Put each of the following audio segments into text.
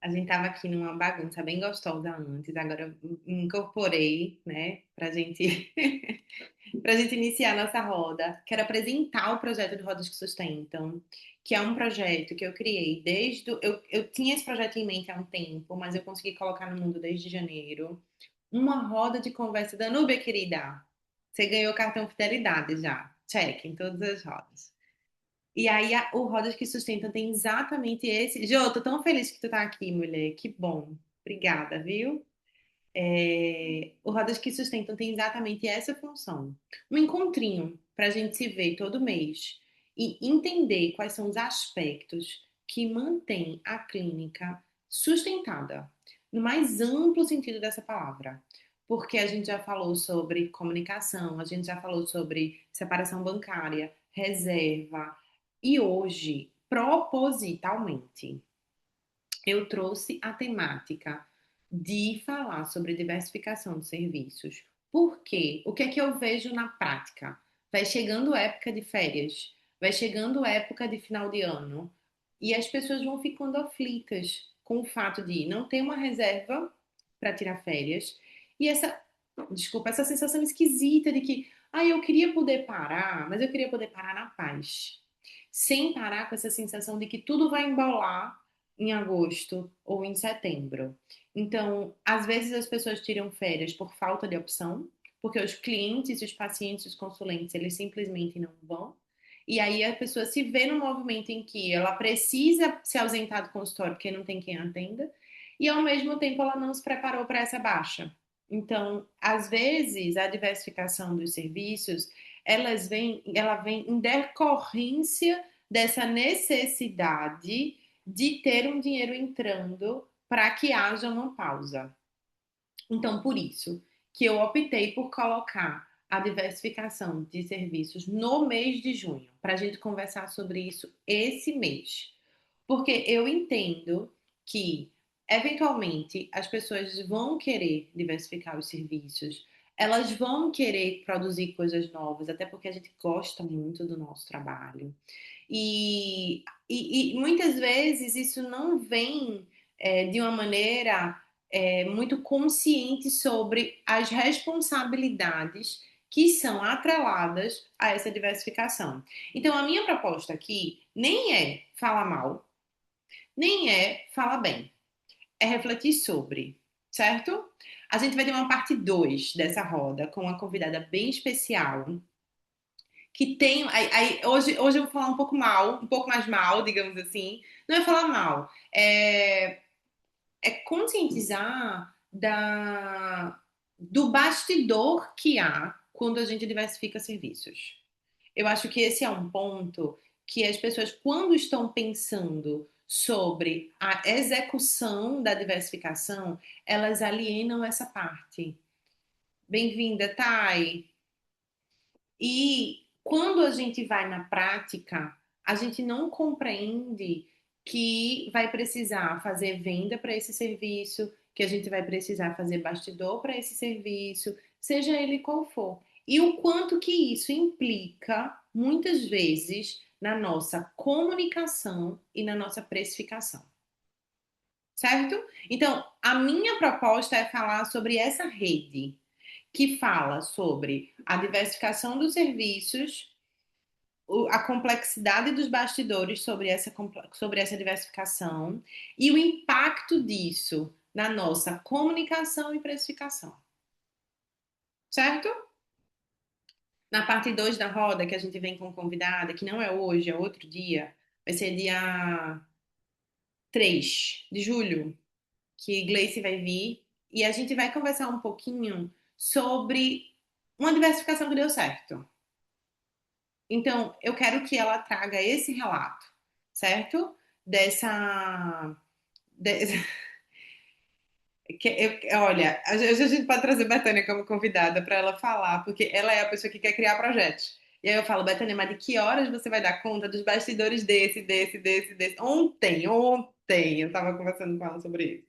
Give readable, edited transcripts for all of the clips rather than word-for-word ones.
A gente tava aqui numa bagunça bem gostosa antes, agora eu incorporei, né, pra gente, pra gente iniciar a nossa roda. Quero apresentar o projeto de Rodas que Sustentam, que é um projeto que eu criei eu tinha esse projeto em mente há um tempo, mas eu consegui colocar no mundo desde janeiro. Uma roda de conversa da Nubia, querida. Você ganhou o cartão Fidelidade já. Check em todas as rodas. E aí, o Rodas que Sustentam tem exatamente esse. Jô, tô tão feliz que tu tá aqui, mulher. Que bom. Obrigada, viu? O Rodas que Sustentam tem exatamente essa função. Um encontrinho para a gente se ver todo mês e entender quais são os aspectos que mantêm a clínica sustentada, no mais amplo sentido dessa palavra. Porque a gente já falou sobre comunicação, a gente já falou sobre separação bancária, reserva, e hoje, propositalmente, eu trouxe a temática de falar sobre diversificação de serviços. Por quê? O que é que eu vejo na prática? Vai chegando época de férias, vai chegando época de final de ano, e as pessoas vão ficando aflitas com o fato de não ter uma reserva para tirar férias, e essa sensação esquisita de que, eu queria poder parar, mas eu queria poder parar na paz. Sem parar com essa sensação de que tudo vai embolar em agosto ou em setembro. Então, às vezes as pessoas tiram férias por falta de opção, porque os clientes, os pacientes, os consulentes, eles simplesmente não vão. E aí a pessoa se vê no movimento em que ela precisa se ausentar do consultório porque não tem quem atenda, e ao mesmo tempo ela não se preparou para essa baixa. Então, às vezes, a diversificação dos serviços, ela vem em decorrência dessa necessidade de ter um dinheiro entrando para que haja uma pausa. Então, por isso que eu optei por colocar a diversificação de serviços no mês de junho, para a gente conversar sobre isso esse mês. Porque eu entendo que, eventualmente, as pessoas vão querer diversificar os serviços, elas vão querer produzir coisas novas, até porque a gente gosta muito do nosso trabalho. E muitas vezes isso não vem de uma maneira muito consciente sobre as responsabilidades que são atreladas a essa diversificação. Então, a minha proposta aqui nem é falar mal, nem é falar bem, é refletir sobre, certo? A gente vai ter uma parte 2 dessa roda com uma convidada bem especial que tem. Hoje eu vou falar um pouco mal, um pouco mais mal, digamos assim. Não é falar mal, é conscientizar do bastidor que há quando a gente diversifica serviços. Eu acho que esse é um ponto que as pessoas, quando estão pensando sobre a execução da diversificação, elas alienam essa parte. Bem-vinda, Thay. E quando a gente vai na prática, a gente não compreende que vai precisar fazer venda para esse serviço, que a gente vai precisar fazer bastidor para esse serviço, seja ele qual for. E o quanto que isso implica, muitas vezes, na nossa comunicação e na nossa precificação. Certo? Então, a minha proposta é falar sobre essa rede que fala sobre a diversificação dos serviços, a complexidade dos bastidores sobre essa diversificação e o impacto disso na nossa comunicação e precificação. Certo? Na parte 2 da roda, que a gente vem com convidada, que não é hoje, é outro dia, vai ser dia 3 de julho, que Gleice vai vir, e a gente vai conversar um pouquinho sobre uma diversificação que deu certo. Então, eu quero que ela traga esse relato, certo? Dessa. de- olha, a gente pode trazer Betânia como convidada para ela falar, porque ela é a pessoa que quer criar projetos. E aí eu falo, Betânia, mas de que horas você vai dar conta dos bastidores desse? Ontem eu estava conversando com ela sobre isso.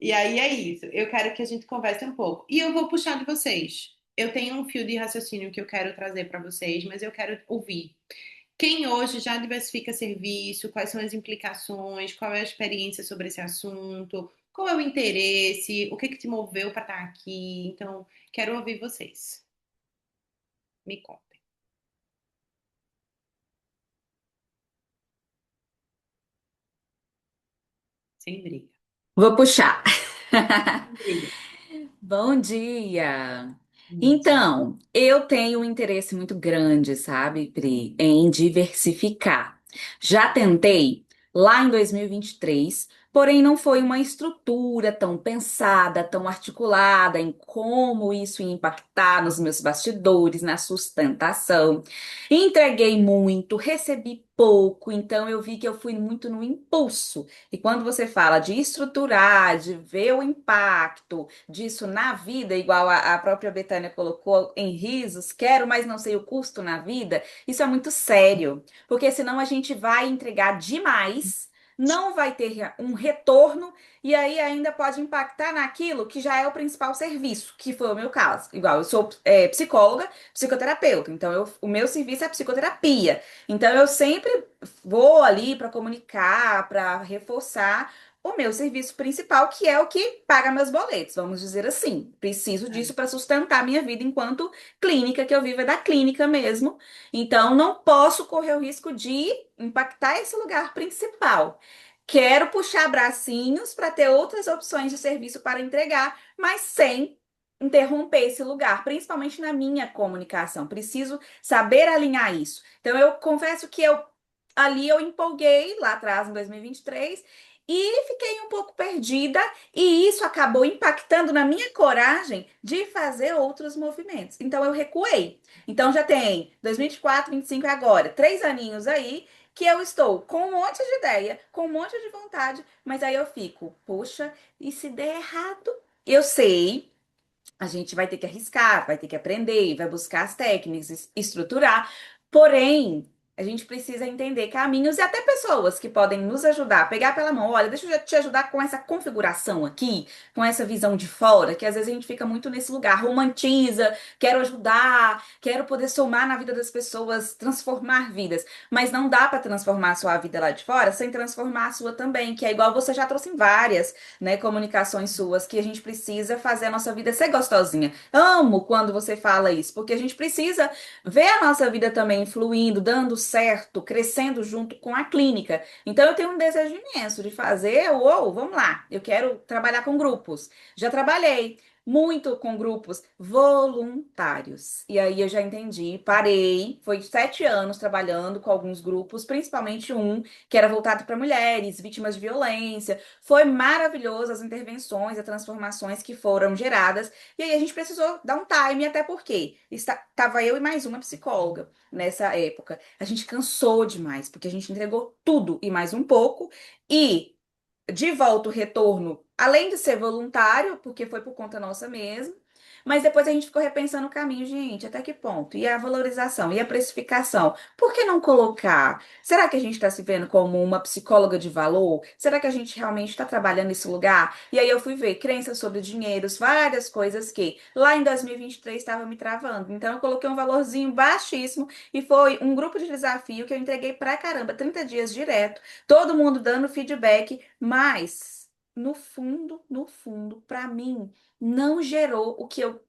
E aí é isso. Eu quero que a gente converse um pouco. E eu vou puxar de vocês. Eu tenho um fio de raciocínio que eu quero trazer para vocês, mas eu quero ouvir. Quem hoje já diversifica serviço, quais são as implicações, qual é a experiência sobre esse assunto, qual é o interesse, o que que te moveu para estar aqui? Então, quero ouvir vocês. Me contem, sem briga. Vou puxar. Sem briga. Bom dia! Isso. Então, eu tenho um interesse muito grande, sabe, Pri, em diversificar. Já tentei lá em 2023, porém não foi uma estrutura tão pensada, tão articulada em como isso ia impactar nos meus bastidores, na sustentação. Entreguei muito, recebi pouco, então eu vi que eu fui muito no impulso. E quando você fala de estruturar, de ver o impacto disso na vida, igual a própria Betânia colocou em risos, quero, mas não sei o custo na vida, isso é muito sério, porque senão a gente vai entregar demais, não vai ter um retorno e aí ainda pode impactar naquilo que já é o principal serviço, que foi o meu caso. Igual eu sou psicóloga, psicoterapeuta, então o meu serviço é psicoterapia. Então eu sempre vou ali para comunicar, para reforçar o meu serviço principal, que é o que paga meus boletos, vamos dizer assim. Preciso disso para sustentar minha vida enquanto clínica, que eu vivo é da clínica mesmo. Então, não posso correr o risco de impactar esse lugar principal. Quero puxar bracinhos para ter outras opções de serviço para entregar, mas sem interromper esse lugar, principalmente na minha comunicação. Preciso saber alinhar isso. Então, eu confesso que eu empolguei lá atrás, em 2023, e fiquei um pouco perdida, e isso acabou impactando na minha coragem de fazer outros movimentos. Então eu recuei. Então já tem 2024, 25 e agora, 3 aninhos aí que eu estou com um monte de ideia, com um monte de vontade, mas aí eu fico, poxa, e se der errado? Eu sei, a gente vai ter que arriscar, vai ter que aprender, vai buscar as técnicas, estruturar. Porém, a gente precisa entender caminhos e até pessoas que podem nos ajudar, pegar pela mão. Olha, deixa eu te ajudar com essa configuração aqui, com essa visão de fora, que às vezes a gente fica muito nesse lugar, romantiza, quero ajudar, quero poder somar na vida das pessoas, transformar vidas. Mas não dá para transformar a sua vida lá de fora sem transformar a sua também, que é igual você já trouxe em várias, né, comunicações suas, que a gente precisa fazer a nossa vida ser gostosinha. Amo quando você fala isso, porque a gente precisa ver a nossa vida também fluindo, dando certo, crescendo junto com a clínica. Então eu tenho um desejo imenso de fazer, uou, vamos lá, eu quero trabalhar com grupos. Já trabalhei muito com grupos voluntários. E aí eu já entendi, parei. Foi 7 anos trabalhando com alguns grupos, principalmente um que era voltado para mulheres, vítimas de violência. Foi maravilhoso as intervenções, as transformações que foram geradas. E aí a gente precisou dar um time, até porque estava eu e mais uma psicóloga nessa época. A gente cansou demais, porque a gente entregou tudo e mais um pouco. E de volta o retorno, além de ser voluntário, porque foi por conta nossa mesmo, mas depois a gente ficou repensando o caminho, gente, até que ponto? E a valorização, e a precificação? Por que não colocar? Será que a gente está se vendo como uma psicóloga de valor? Será que a gente realmente está trabalhando nesse lugar? E aí eu fui ver crenças sobre dinheiros, várias coisas que lá em 2023 estava me travando. Então eu coloquei um valorzinho baixíssimo e foi um grupo de desafio que eu entreguei pra caramba, 30 dias direto, todo mundo dando feedback, mas no fundo, para mim, não gerou o que eu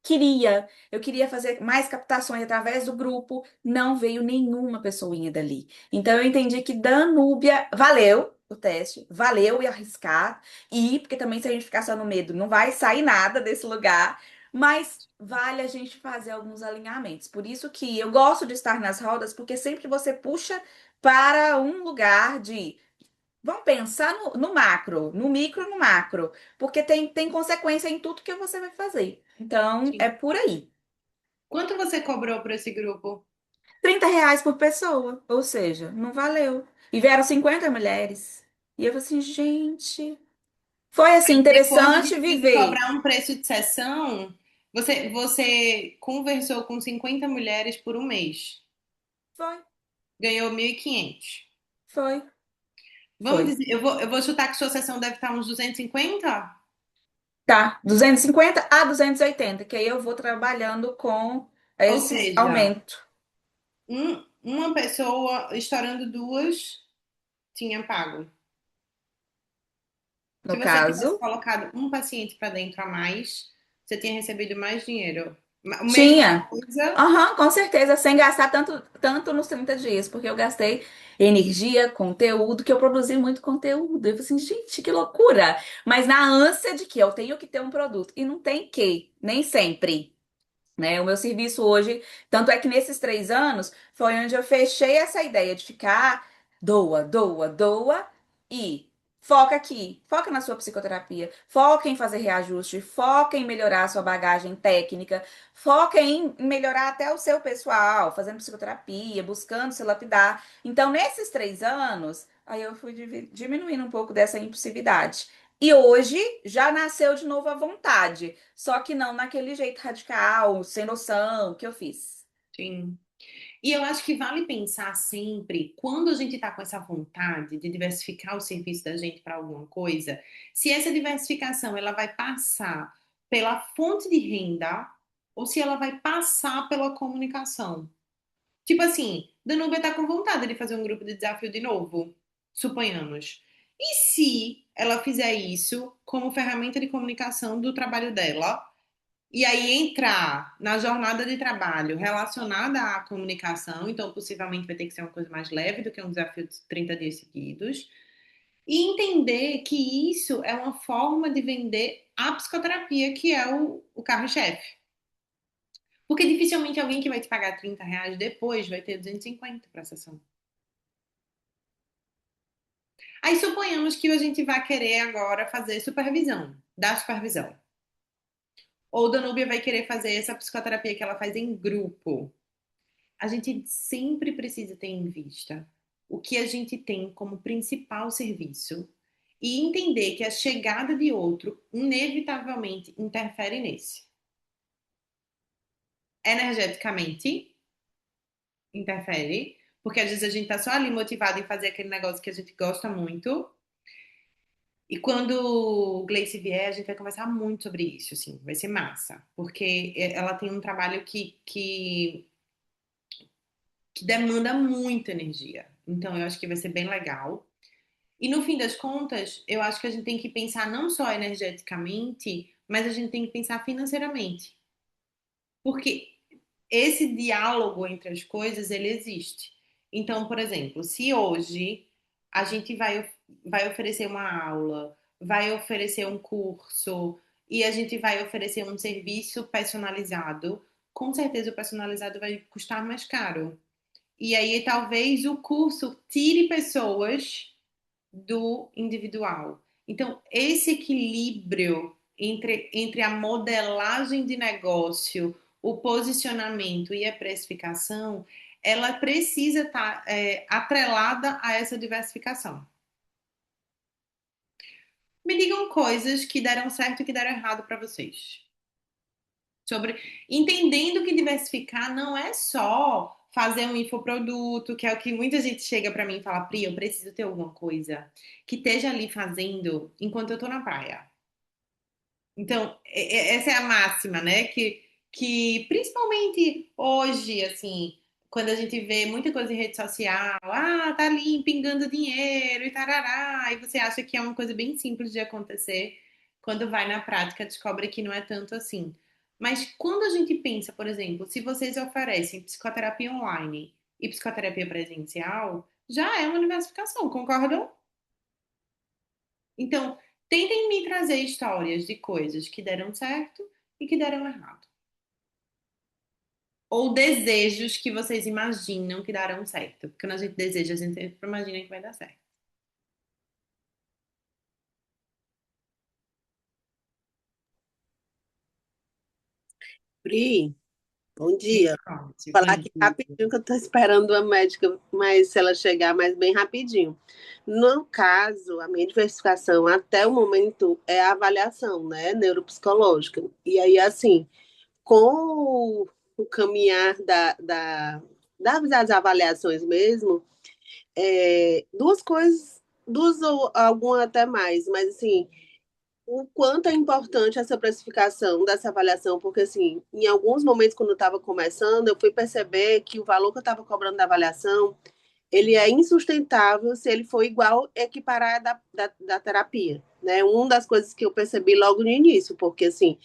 queria. Eu queria fazer mais captações através do grupo, não veio nenhuma pessoinha dali. Então eu entendi que Danúbia valeu o teste, valeu e arriscar, e porque também se a gente ficar só no medo, não vai sair nada desse lugar. Mas vale a gente fazer alguns alinhamentos. Por isso que eu gosto de estar nas rodas, porque sempre você puxa para um lugar de. Vamos pensar no macro, no micro, no macro, porque tem consequência em tudo que você vai fazer. Então, é Sim. por aí. Quanto você cobrou por esse grupo? R$ 30 por pessoa, ou seja, não valeu. E vieram 50 mulheres. E eu falei assim, gente, foi assim, Depois de interessante viver. cobrar um preço de sessão, você conversou com 50 mulheres por um mês. Foi, Ganhou 1.500. foi, Vamos foi. dizer, eu vou chutar que sua sessão deve estar uns 250. Tá, 250 a 280, que aí eu vou trabalhando com Ou esses seja, aumentos. uma pessoa estourando duas tinha pago. Se No você tivesse caso, colocado um paciente para dentro a mais, você tinha recebido mais dinheiro. A mesma tinha. coisa, Aham, com certeza, sem gastar tanto nos 30 dias, porque eu gastei energia, conteúdo, que eu produzi muito conteúdo. Eu falei assim, gente, que loucura! Mas na ânsia de que eu tenho que ter um produto. E não tem que, nem sempre. Né? O meu serviço hoje, tanto é que nesses 3 anos foi onde eu fechei essa ideia de ficar doa, doa, doa e foca aqui, foca na sua psicoterapia, foca em fazer reajuste, foca em melhorar a sua bagagem técnica, foca em melhorar até o seu pessoal, fazendo psicoterapia, buscando se lapidar. Então, nesses 3 anos, aí eu fui diminuindo um pouco dessa impulsividade. E hoje já nasceu de novo a vontade. Só que não naquele jeito radical, sem noção, que eu fiz. sim. E eu acho que vale pensar sempre, quando a gente está com essa vontade de diversificar o serviço da gente para alguma coisa, se essa diversificação ela vai passar pela fonte de renda ou se ela vai passar pela comunicação. Tipo assim, Danúbia está com vontade de fazer um grupo de desafio de novo, suponhamos. E se ela fizer isso como ferramenta de comunicação do trabalho dela? E aí entrar na jornada de trabalho relacionada à comunicação, então possivelmente vai ter que ser uma coisa mais leve do que um desafio de 30 dias seguidos, e entender que isso é uma forma de vender a psicoterapia, que é o carro-chefe. Porque dificilmente alguém que vai te pagar R$ 30 depois vai ter 250 para a sessão. Aí suponhamos que a gente vai querer agora fazer supervisão, dar supervisão. Ou Danúbia vai querer fazer essa psicoterapia que ela faz em grupo. A gente sempre precisa ter em vista o que a gente tem como principal serviço e entender que a chegada de outro inevitavelmente interfere nesse. Energeticamente, interfere, porque às vezes a gente tá só ali motivado em fazer aquele negócio que a gente gosta muito. E quando o Gleice vier, a gente vai conversar muito sobre isso, assim, vai ser massa, porque ela tem um trabalho que demanda muita energia. Então, eu acho que vai ser bem legal. E no fim das contas, eu acho que a gente tem que pensar não só energeticamente, mas a gente tem que pensar financeiramente. Porque esse diálogo entre as coisas, ele existe. Então, por exemplo, se hoje a gente vai oferecer uma aula, vai oferecer um curso e a gente vai oferecer um serviço personalizado, com certeza o personalizado vai custar mais caro. E aí talvez o curso tire pessoas do individual. Então, esse equilíbrio entre a modelagem de negócio, o posicionamento e a precificação, ela precisa estar atrelada a essa diversificação. Me digam coisas que deram certo e que deram errado para vocês. Sobre entendendo que diversificar não é só fazer um infoproduto, que é o que muita gente chega para mim e fala, Pri, eu preciso ter alguma coisa que esteja ali fazendo enquanto eu tô na praia. Então, essa é a máxima, né? Que principalmente hoje, assim, quando a gente vê muita coisa em rede social, tá ali pingando dinheiro e tarará, e você acha que é uma coisa bem simples de acontecer, quando vai na prática, descobre que não é tanto assim. Mas quando a gente pensa, por exemplo, se vocês oferecem psicoterapia online e psicoterapia presencial, já é uma diversificação, concordam? Então, tentem me trazer histórias de coisas que deram certo e que deram errado. Ou desejos que vocês imaginam que darão certo. Porque quando a gente deseja, a gente sempre imagina que vai dar certo. Pri, bom Me dia. conte, Falar bom aqui dia. rapidinho que eu estou esperando a médica, mas se ela chegar, mais bem rapidinho. No caso, a minha diversificação até o momento é a avaliação, né, neuropsicológica. E aí, assim, com o caminhar das avaliações mesmo, duas coisas, duas ou alguma até mais, mas assim, o quanto é importante essa precificação dessa avaliação, porque, assim, em alguns momentos, quando eu estava começando, eu fui perceber que o valor que eu estava cobrando da avaliação, ele é insustentável se ele for igual, equiparar da terapia, né? Uma das coisas que eu percebi logo no início, porque, assim,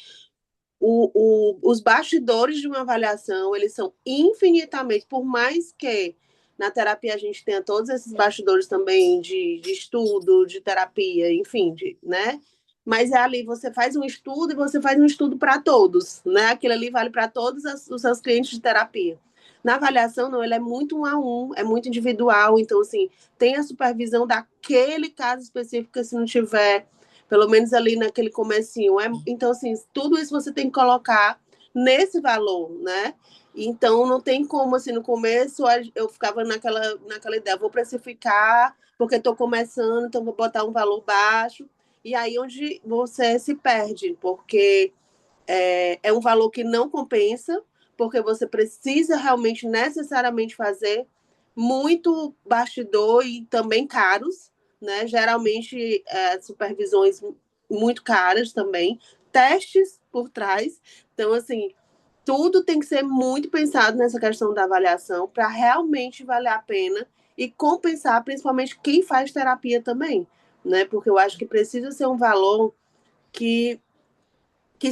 os bastidores de uma avaliação, eles são infinitamente, por mais que na terapia a gente tenha todos esses bastidores também de estudo, de terapia, enfim, né? Mas é ali, você faz um estudo e você faz um estudo para todos, né? Aquilo ali vale para todos os seus clientes de terapia. Na avaliação, não, ele é muito um a um, é muito individual, então, assim, tem a supervisão daquele caso específico, se não tiver pelo menos ali naquele comecinho. Então, assim, tudo isso você tem que colocar nesse valor, né? Então, não tem como, assim, no começo eu ficava naquela ideia, vou precificar, porque estou começando, então vou botar um valor baixo. E aí onde você se perde, porque é um valor que não compensa, porque você precisa realmente, necessariamente fazer muito bastidor e também caros, né? Geralmente supervisões muito caras também, testes por trás. Então, assim, tudo tem que ser muito pensado nessa questão da avaliação para realmente valer a pena e compensar, principalmente quem faz terapia também, né? Porque eu acho que precisa ser um valor que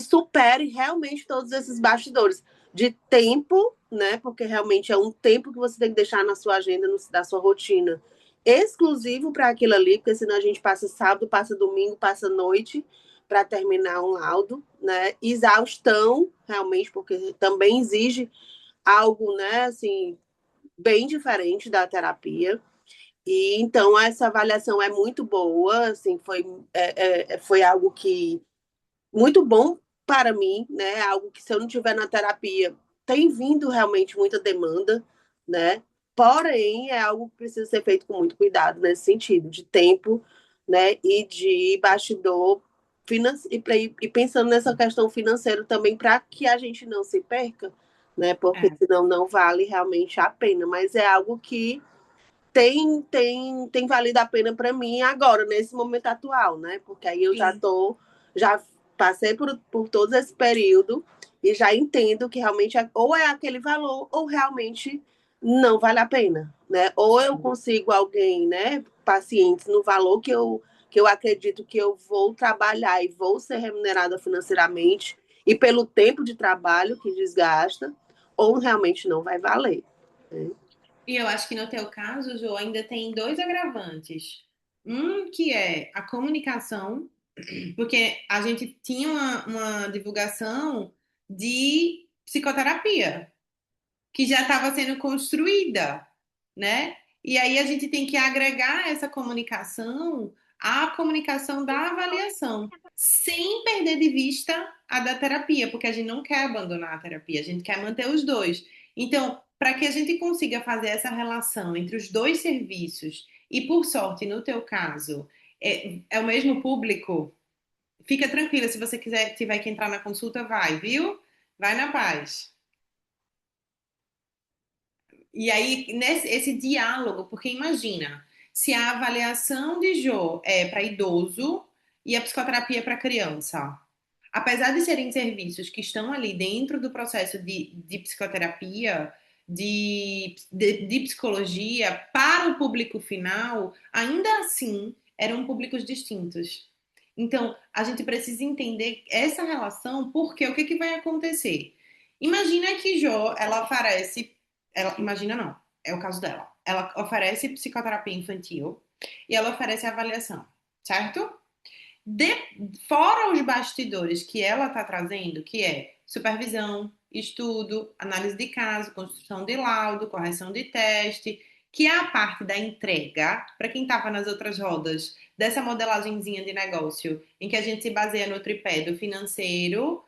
supere realmente todos esses bastidores de tempo, né? Porque realmente é um tempo que você tem que deixar na sua agenda, da sua rotina, exclusivo para aquilo ali, porque senão a gente passa sábado, passa domingo, passa noite para terminar um laudo, né? Exaustão, realmente, porque também exige algo, né? Assim, bem diferente da terapia. E então essa avaliação é muito boa, assim, foi algo que muito bom para mim, né? Algo que se eu não tiver na terapia, tem vindo realmente muita demanda, né? Porém, é algo que precisa ser feito com muito cuidado nesse sentido, de tempo, né? E de bastidor e pensando nessa questão financeira também para que a gente não se perca, né? Porque É, senão não vale realmente a pena. Mas é algo que tem valido a pena para mim agora, nesse momento atual, né? Porque aí eu sim. já passei por todo esse período e já entendo que realmente ou é aquele valor ou realmente não vale a pena, né? Ou eu consigo alguém, né, pacientes no valor que eu acredito que eu vou trabalhar e vou ser remunerada financeiramente e pelo tempo de trabalho que desgasta, ou realmente não vai valer, né? E eu acho que no teu caso, Jô, ainda tem dois agravantes. Um que é a comunicação, porque a gente tinha uma divulgação de psicoterapia, que já estava sendo construída, né? E aí a gente tem que agregar essa comunicação à comunicação da avaliação, sem perder de vista a da terapia, porque a gente não quer abandonar a terapia, a gente quer manter os dois. Então, para que a gente consiga fazer essa relação entre os dois serviços, e por sorte, no teu caso, é o mesmo público, fica tranquila, se você quiser, tiver que entrar na consulta, vai, viu? Vai na paz. E aí, esse diálogo, porque imagina, se a avaliação de Jô é para idoso e a psicoterapia é para criança, apesar de serem serviços que estão ali dentro do processo de psicoterapia, de psicologia, para o público final, ainda assim eram públicos distintos. Então, a gente precisa entender essa relação, porque o que que vai acontecer? Imagina que Jo, ela oferece, ela, imagina não, é o caso dela. Ela oferece psicoterapia infantil e ela oferece avaliação, certo? De, fora os bastidores que ela está trazendo, que é supervisão, estudo, análise de caso, construção de laudo, correção de teste, que é a parte da entrega, para quem estava nas outras rodas, dessa modelagemzinha de negócio, em que a gente se baseia no tripé do financeiro,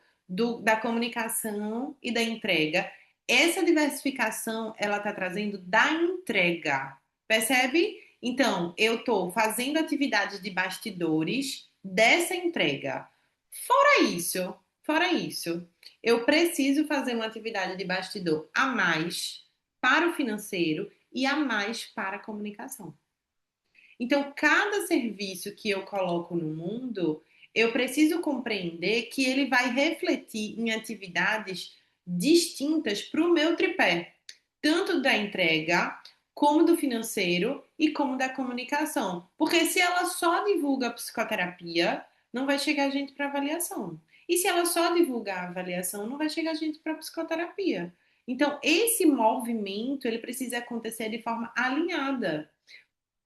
da comunicação e da entrega. Essa diversificação, ela está trazendo da entrega, percebe? Então, eu estou fazendo atividades de bastidores dessa entrega. Fora isso, eu preciso fazer uma atividade de bastidor a mais para o financeiro e a mais para a comunicação. Então, cada serviço que eu coloco no mundo, eu preciso compreender que ele vai refletir em atividades distintas para o meu tripé, tanto da entrega, como do financeiro e como da comunicação. Porque se ela só divulga a psicoterapia, não vai chegar gente para avaliação. E se ela só divulga a avaliação, não vai chegar gente para psicoterapia. Então, esse movimento, ele precisa acontecer de forma alinhada,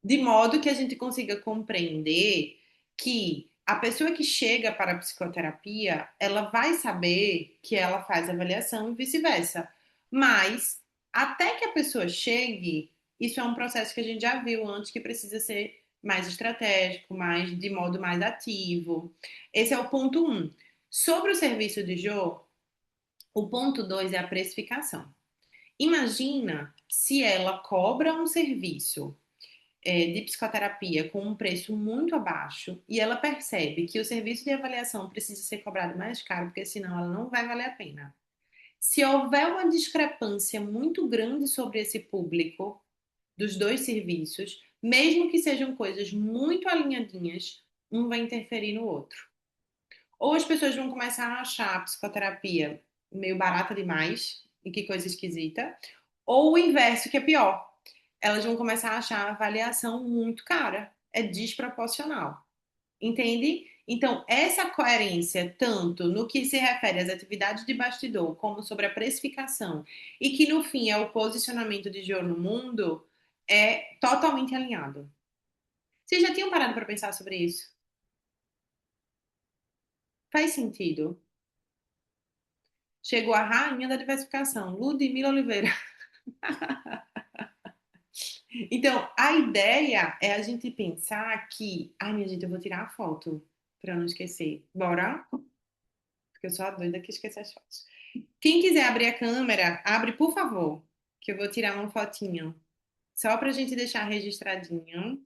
de modo que a gente consiga compreender que a pessoa que chega para a psicoterapia, ela vai saber que ela faz avaliação e vice-versa. Mas, até que a pessoa chegue, isso é um processo que a gente já viu antes, que precisa ser mais estratégico, mais de modo mais ativo. Esse é o ponto um. Sobre o serviço de Jô, o ponto 2 é a precificação. Imagina se ela cobra um serviço de psicoterapia com um preço muito abaixo e ela percebe que o serviço de avaliação precisa ser cobrado mais caro, porque senão ela não vai valer a pena. Se houver uma discrepância muito grande sobre esse público dos dois serviços, mesmo que sejam coisas muito alinhadinhas, um vai interferir no outro. Ou as pessoas vão começar a achar a psicoterapia meio barata demais e que coisa esquisita, ou o inverso, que é pior. Elas vão começar a achar a avaliação muito cara. É desproporcional. Entende? Então, essa coerência, tanto no que se refere às atividades de bastidor, como sobre a precificação, e que no fim é o posicionamento de Jô no mundo, é totalmente alinhado. Vocês já tinham parado para pensar sobre isso? Faz sentido? Chegou a rainha da diversificação, Ludmila Oliveira. Então, a ideia é a gente pensar que. Ai, minha gente, eu vou tirar a foto para não esquecer. Bora? Porque eu sou a doida que esquece as fotos. Quem quiser abrir a câmera, abre, por favor, que eu vou tirar uma fotinho. Só pra gente deixar registradinho.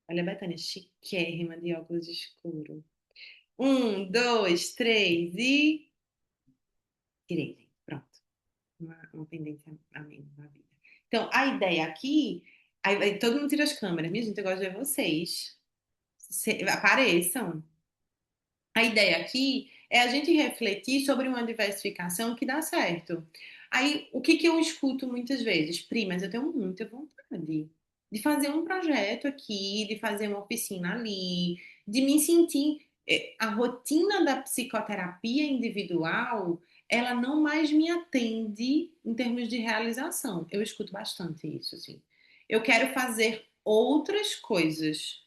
Olha a Betânia, chiquérrima de óculos escuro. 1, 2, 3 e. Tirei, gente. Pronto. Uma pendência a menos na vida. Então, a ideia aqui. Aí todo mundo tira as câmeras. Minha gente, eu gosto de ver vocês. Apareçam. A ideia aqui é a gente refletir sobre uma diversificação que dá certo. Aí, o que que eu escuto muitas vezes? Pri, mas eu tenho muita vontade de fazer um projeto aqui, de fazer uma oficina ali, de me sentir. A rotina da psicoterapia individual, ela não mais me atende em termos de realização. Eu escuto bastante isso, assim. Eu quero fazer outras coisas.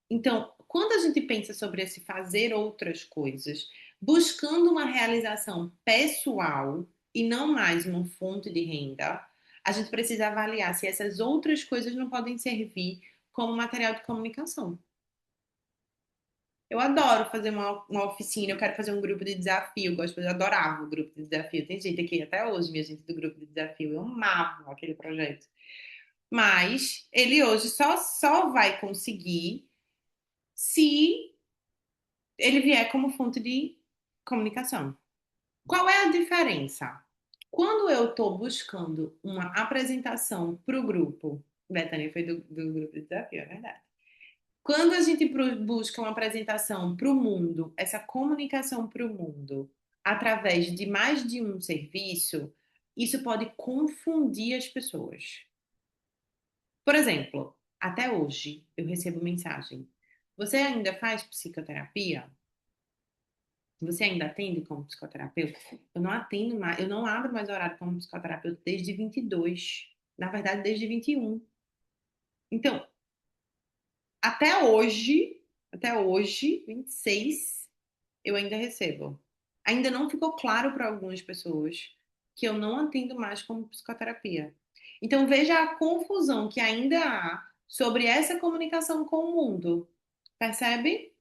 Então, quando a gente pensa sobre esse fazer outras coisas, buscando uma realização pessoal e não mais uma fonte de renda, a gente precisa avaliar se essas outras coisas não podem servir como material de comunicação. Eu adoro fazer uma oficina, eu quero fazer um grupo de desafio, eu adorava o grupo de desafio. Tem gente aqui até hoje, minha gente do grupo de desafio, eu amava aquele projeto. Mas ele hoje só vai conseguir se ele vier como fonte de comunicação. Qual é a diferença? Quando eu estou buscando uma apresentação para o grupo, Bethany foi do grupo de desafio, é verdade. Quando a gente busca uma apresentação para o mundo, essa comunicação para o mundo, através de mais de um serviço, isso pode confundir as pessoas. Por exemplo, até hoje eu recebo mensagem: você ainda faz psicoterapia? Você ainda atende como psicoterapeuta? Eu não atendo mais, eu não abro mais horário como psicoterapeuta desde 22. Na verdade, desde 21. Então, até hoje, 26, eu ainda recebo. Ainda não ficou claro para algumas pessoas que eu não atendo mais como psicoterapia. Então, veja a confusão que ainda há sobre essa comunicação com o mundo. Percebe?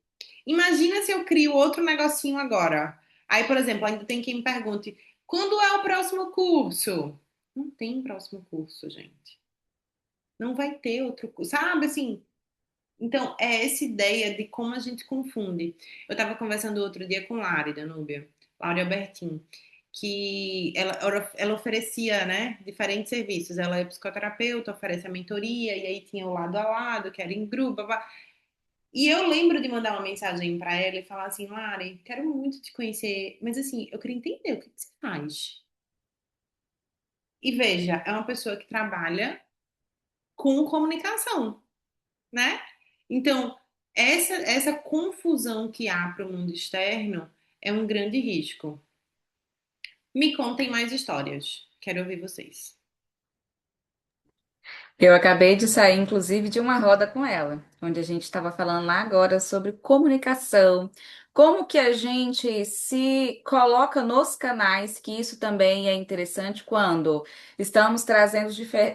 Imagina se eu crio outro negocinho agora. Aí, por exemplo, ainda tem quem me pergunte: quando é o próximo curso? Não tem próximo curso, gente. Não vai ter outro curso. Sabe assim? Então, é essa ideia de como a gente confunde. Eu estava conversando outro dia com Lari, da Núbia, Lari Albertin, que ela oferecia, né, diferentes serviços. Ela é psicoterapeuta, oferece a mentoria, e aí tinha o lado a lado, que era em grupo, blá, blá. E eu lembro de mandar uma mensagem para ela e falar assim, Lari, quero muito te conhecer, mas assim, eu queria entender o que que você faz. E veja, é uma pessoa que trabalha com comunicação, né? Então, essa confusão que há para o mundo externo é um grande risco. Me contem mais histórias. Quero ouvir vocês. Eu acabei de sair, inclusive, de uma roda com ela, onde a gente estava falando lá agora sobre comunicação, como que a gente se coloca nos canais, que isso também é interessante quando estamos trazendo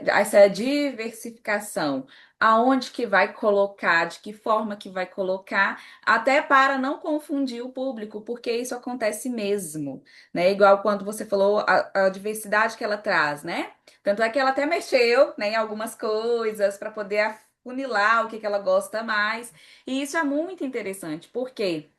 essa diversificação. Aonde que vai colocar, de que forma que vai colocar, até para não confundir o público, porque isso acontece mesmo, né? Igual quando você falou a diversidade que ela traz, né? Tanto é que ela até mexeu, né, em algumas coisas para poder afunilar o que que ela gosta mais. E isso é muito interessante, porque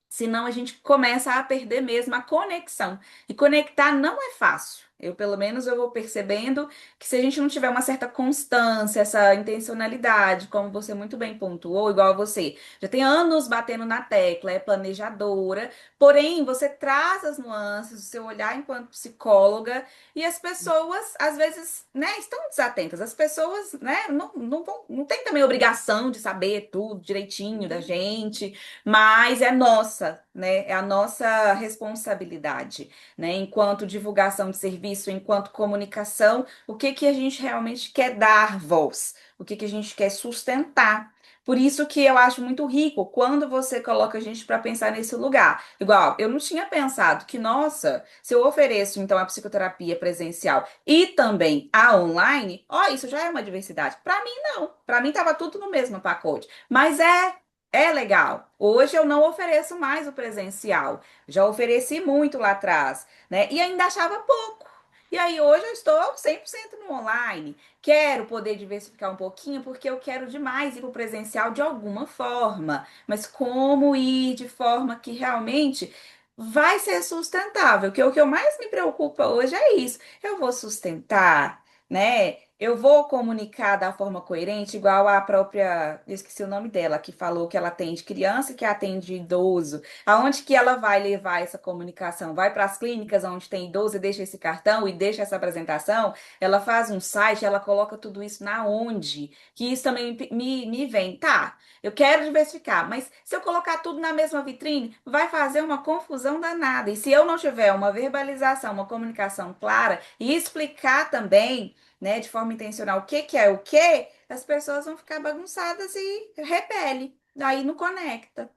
senão a gente começa a perder mesmo a conexão. E conectar não é fácil. Eu, pelo menos, eu vou percebendo que se a gente não tiver uma certa constância, essa intencionalidade, como você muito bem pontuou, igual a você, já tem anos batendo na tecla, é planejadora, porém você traz as nuances, o seu olhar enquanto psicóloga, e as pessoas, às vezes, né, estão desatentas. As pessoas, né, não tem também obrigação de saber tudo direitinho da gente, mas é nossa, né? É a nossa responsabilidade, né? Enquanto divulgação de serviço, enquanto comunicação, o que que a gente realmente quer dar voz, o que que a gente quer sustentar. Por isso que eu acho muito rico quando você coloca a gente para pensar nesse lugar. Igual, eu não tinha pensado que, nossa, se eu ofereço então a psicoterapia presencial e também a online, ó, isso já é uma diversidade. Para mim, não. Para mim, estava tudo no mesmo pacote. Mas é legal. Hoje eu não ofereço mais o presencial. Já ofereci muito lá atrás, né? E ainda achava pouco. E aí hoje eu estou 100% no online. Quero poder diversificar um pouquinho porque eu quero demais ir para o presencial de alguma forma. Mas como ir de forma que realmente vai ser sustentável? Que o que eu mais me preocupa hoje é isso. Eu vou sustentar, né? Eu vou comunicar da forma coerente, igual a própria, eu esqueci o nome dela, que falou que ela atende criança e que atende idoso. Aonde que ela vai levar essa comunicação? Vai para as clínicas onde tem idoso e deixa esse cartão e deixa essa apresentação? Ela faz um site, ela coloca tudo isso na onde? Que isso também me vem. Tá, eu quero diversificar, mas se eu colocar tudo na mesma vitrine, vai fazer uma confusão danada. E se eu não tiver uma verbalização, uma comunicação clara e explicar também, né, de forma intencional, o que que é o que, as pessoas vão ficar bagunçadas e repele. Aí não conecta.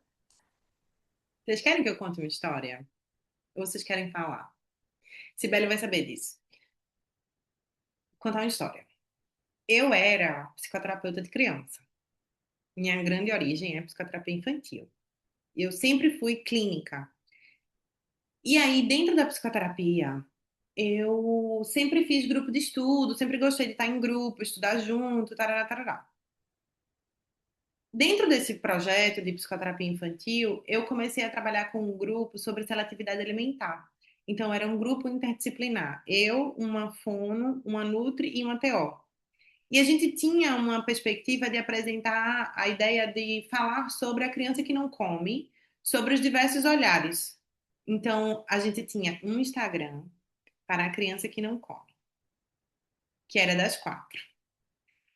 Vocês querem que eu conte uma história? Ou vocês querem falar? Sibeli vai saber disso. Vou contar uma história. Eu era psicoterapeuta de criança. Minha grande origem é psicoterapia infantil. Eu sempre fui clínica. E aí, dentro da psicoterapia, eu sempre fiz grupo de estudo, sempre gostei de estar em grupo, estudar junto, tarará, tarará. Dentro desse projeto de psicoterapia infantil, eu comecei a trabalhar com um grupo sobre seletividade alimentar. Então, era um grupo interdisciplinar. Eu, uma fono, uma nutri e uma TO. E a gente tinha uma perspectiva de apresentar a ideia de falar sobre a criança que não come, sobre os diversos olhares. Então, a gente tinha um Instagram para a criança que não come, que era das 4.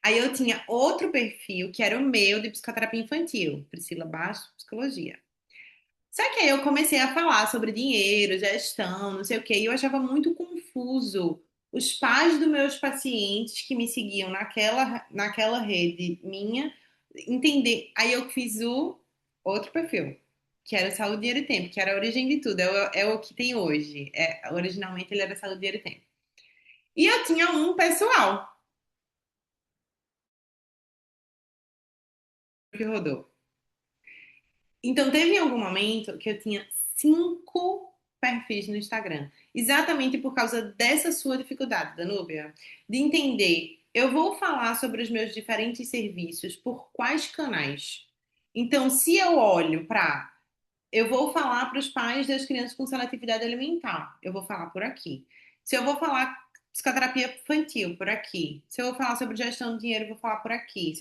Aí eu tinha outro perfil, que era o meu, de psicoterapia infantil, Priscila Bastos, psicologia. Só que aí eu comecei a falar sobre dinheiro, gestão, não sei o quê, e eu achava muito confuso os pais dos meus pacientes que me seguiam naquela rede minha entender. Aí eu fiz o outro perfil, que era saúde, dinheiro e tempo, que era a origem de tudo, é o que tem hoje. Originalmente ele era saúde, dinheiro e tempo. E eu tinha um pessoal que rodou. Então, teve algum momento que eu tinha 5 perfis no Instagram, exatamente por causa dessa sua dificuldade, Danúbia, de entender. Eu vou falar sobre os meus diferentes serviços por quais canais. Então, se eu olho para. Eu vou falar para os pais das crianças com seletividade alimentar, eu vou falar por aqui. Se eu vou falar psicoterapia infantil, por aqui. Se eu vou falar sobre gestão do dinheiro, eu vou falar por aqui.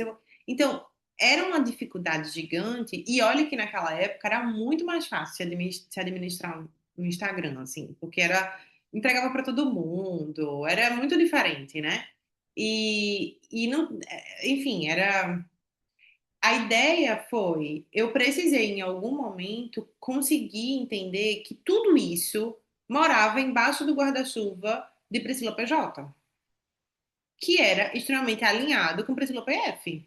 Então, era uma dificuldade gigante, e olha que naquela época era muito mais fácil se administrar um Instagram, assim, porque entregava para todo mundo, era muito diferente, né? E não, enfim, a ideia foi, eu precisei em algum momento conseguir entender que tudo isso morava embaixo do guarda-chuva de Priscila PJ, que era extremamente alinhado com Priscila PF.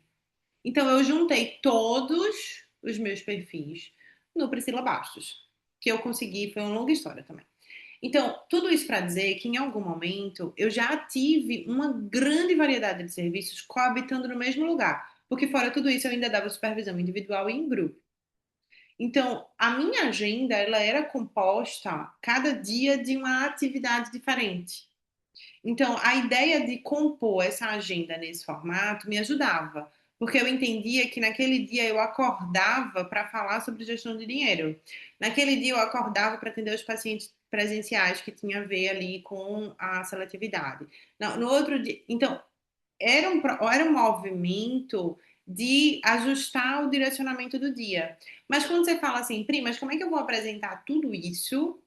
Então eu juntei todos os meus perfis no Priscila Bastos, que eu consegui, foi uma longa história também. Então, tudo isso para dizer que em algum momento eu já tive uma grande variedade de serviços coabitando no mesmo lugar, porque fora tudo isso eu ainda dava supervisão individual e em grupo. Então, a minha agenda ela era composta cada dia de uma atividade diferente. Então, a ideia de compor essa agenda nesse formato me ajudava, porque eu entendia que naquele dia eu acordava para falar sobre gestão de dinheiro. Naquele dia eu acordava para atender os pacientes presenciais que tinha a ver ali com a seletividade. No outro dia, então, era um movimento de ajustar o direcionamento do dia. Mas quando você fala assim, Pri, mas como é que eu vou apresentar tudo isso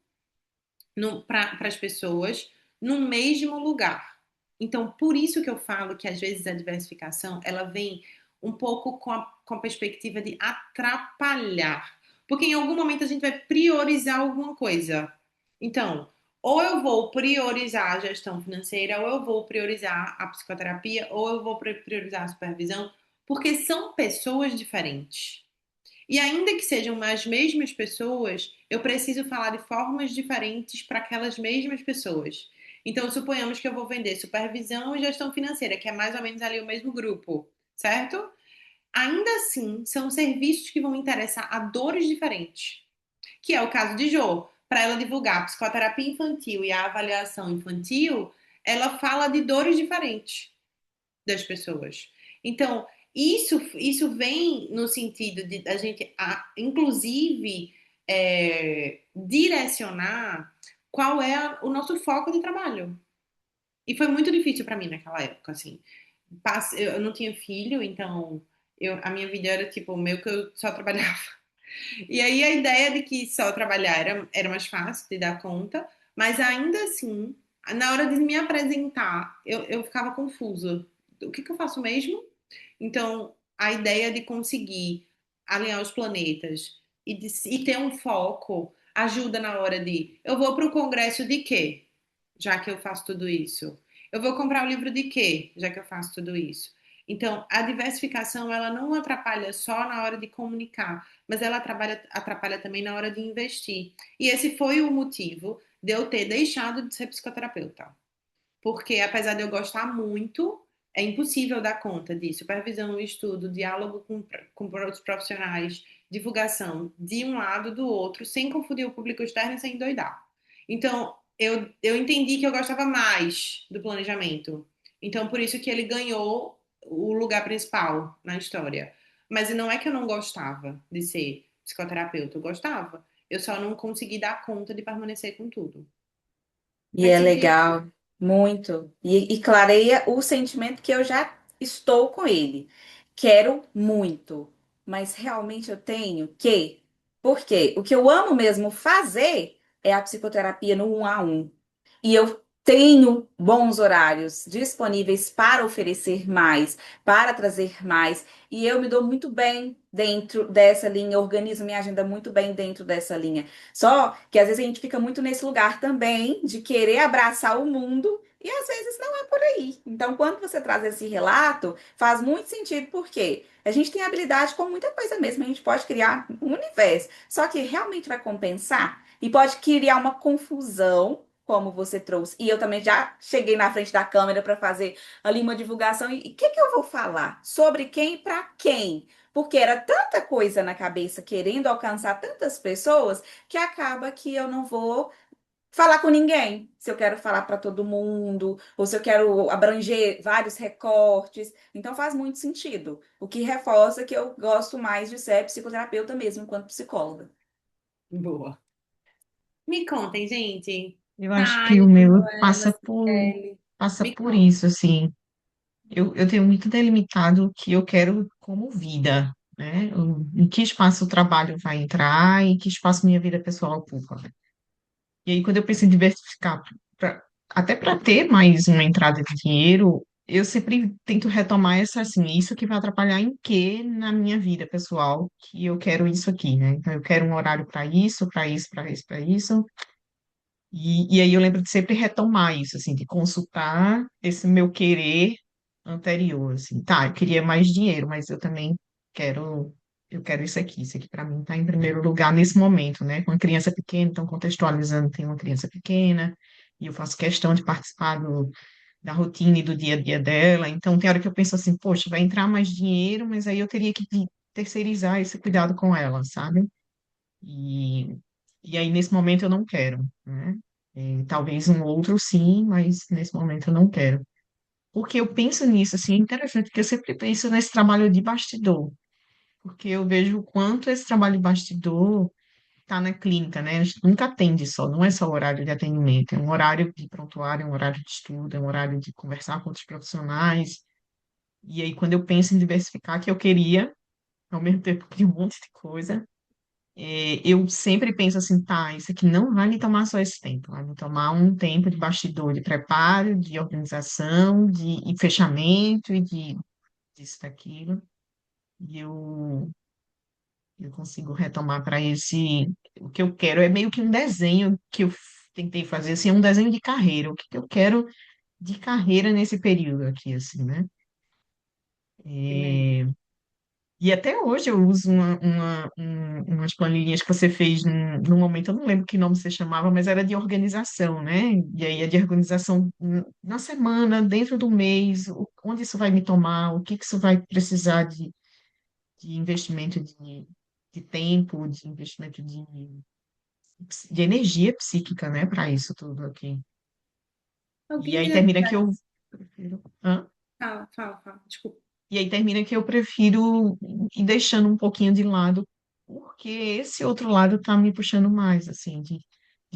para as pessoas no mesmo lugar? Então, por isso que eu falo que às vezes a diversificação ela vem um pouco com a perspectiva de atrapalhar. Porque em algum momento a gente vai priorizar alguma coisa. Então, ou eu vou priorizar a gestão financeira, ou eu vou priorizar a psicoterapia, ou eu vou priorizar a supervisão, porque são pessoas diferentes. E ainda que sejam as mesmas pessoas, eu preciso falar de formas diferentes para aquelas mesmas pessoas. Então, suponhamos que eu vou vender supervisão e gestão financeira, que é mais ou menos ali o mesmo grupo, certo? Ainda assim, são serviços que vão interessar a dores diferentes, que é o caso de Jo. Para ela divulgar a psicoterapia infantil e a avaliação infantil, ela fala de dores diferentes das pessoas. Então, isso vem no sentido de a gente, inclusive, direcionar qual é o nosso foco de trabalho. E foi muito difícil para mim naquela época, assim. Eu não tinha filho, então a minha vida era tipo meio que eu só trabalhava. E aí a ideia de que só trabalhar era mais fácil de dar conta, mas ainda assim, na hora de me apresentar, eu ficava confusa. O que eu faço mesmo? Então, a ideia de conseguir alinhar os planetas e ter um foco ajuda na hora de eu vou para o congresso de quê? Já que eu faço tudo isso. Eu vou comprar o livro de quê? Já que eu faço tudo isso. Então, a diversificação, ela não atrapalha só na hora de comunicar, mas ela atrapalha também na hora de investir. E esse foi o motivo de eu ter deixado de ser psicoterapeuta. Porque, apesar de eu gostar muito, é impossível dar conta de supervisão, estudo, diálogo com outros profissionais, divulgação de um lado do outro, sem confundir o público externo e sem endoidar. Então, eu entendi que eu gostava mais do planejamento. Então, por isso que ele ganhou o lugar principal na história. Mas não é que eu não gostava de ser psicoterapeuta, eu gostava. Eu só não consegui dar conta de permanecer com tudo. E Faz é sentido? legal, muito. E clareia o sentimento que eu já estou com ele. Quero muito, mas realmente eu tenho que. Por quê? O que eu amo mesmo fazer é a psicoterapia no 1 a 1. E eu tenho bons horários disponíveis para oferecer mais, para trazer mais. E eu me dou muito bem dentro dessa linha, organizo minha agenda muito bem dentro dessa linha. Só que às vezes a gente fica muito nesse lugar também de querer abraçar o mundo e às vezes não é por aí. Então, quando você traz esse relato, faz muito sentido porque a gente tem habilidade com muita coisa mesmo, a gente pode criar um universo. Só que realmente vai compensar e pode criar uma confusão, como você trouxe. E eu também já cheguei na frente da câmera para fazer ali uma divulgação. E o que que eu vou falar? Sobre quem e para quem? Porque era tanta coisa na cabeça querendo alcançar tantas pessoas que acaba que eu não vou falar com ninguém. Se eu quero falar para todo mundo, ou se eu quero abranger vários recortes. Então faz muito sentido. O que reforça que eu gosto mais de ser psicoterapeuta mesmo, enquanto psicóloga. Boa. Me contem, gente. Eu acho que Thay, o meu Manuela, Cibele. passa Me por contem. isso, assim. eu tenho muito delimitado o que eu quero como vida, né? Em que espaço o trabalho vai entrar, em que espaço minha vida pessoal ocupa. E aí, quando eu penso em diversificar, até para ter mais uma entrada de dinheiro, eu sempre tento retomar essa, assim, isso que vai atrapalhar em quê na minha vida pessoal, que eu quero isso aqui, né? Então, eu quero um horário para isso, para isso, para isso, para isso. E aí eu lembro de sempre retomar isso, assim, de consultar esse meu querer anterior, assim, tá, eu queria mais dinheiro, mas eu também quero, eu quero isso aqui para mim está em primeiro lugar nesse momento, né? Com uma criança pequena, então contextualizando, tem uma criança pequena, e eu faço questão de participar da rotina e do dia a dia dela, então tem hora que eu penso assim, poxa, vai entrar mais dinheiro, mas aí eu teria que terceirizar esse cuidado com ela, sabe? E, e aí, nesse momento, eu não quero, né? Talvez um outro sim, mas nesse momento eu não quero. Porque eu penso nisso, assim, é interessante, porque eu sempre penso nesse trabalho de bastidor, porque eu vejo o quanto esse trabalho de bastidor está na clínica, né? A gente nunca atende só, não é só o horário de atendimento, é um horário de prontuário, é um horário de estudo, é um horário de conversar com outros profissionais. E aí, quando eu penso em diversificar, que eu queria, ao mesmo tempo que um monte de coisa, eu sempre penso assim, tá, isso aqui não vai me tomar só esse tempo, vai me tomar um tempo de bastidor, de preparo, de organização, e fechamento e de disso, daquilo. E eu consigo retomar para esse. O que eu quero é meio que um desenho que eu tentei fazer, assim, é um desenho de carreira. O que que eu quero de carreira nesse período aqui, assim, né? Que legal. É, E até hoje eu uso umas planilhas que você fez num momento, eu não lembro que nome você chamava, mas era de organização, né? E aí é de organização na semana, dentro do mês, onde isso vai me tomar, o que que isso vai precisar de investimento de tempo, de investimento de energia psíquica, né? Para isso tudo aqui. E Alguém aí já termina que eu prefiro. Hã? fala. Desculpa. E aí termina que eu prefiro ir deixando um pouquinho de lado, porque esse outro lado tá me puxando mais, assim, de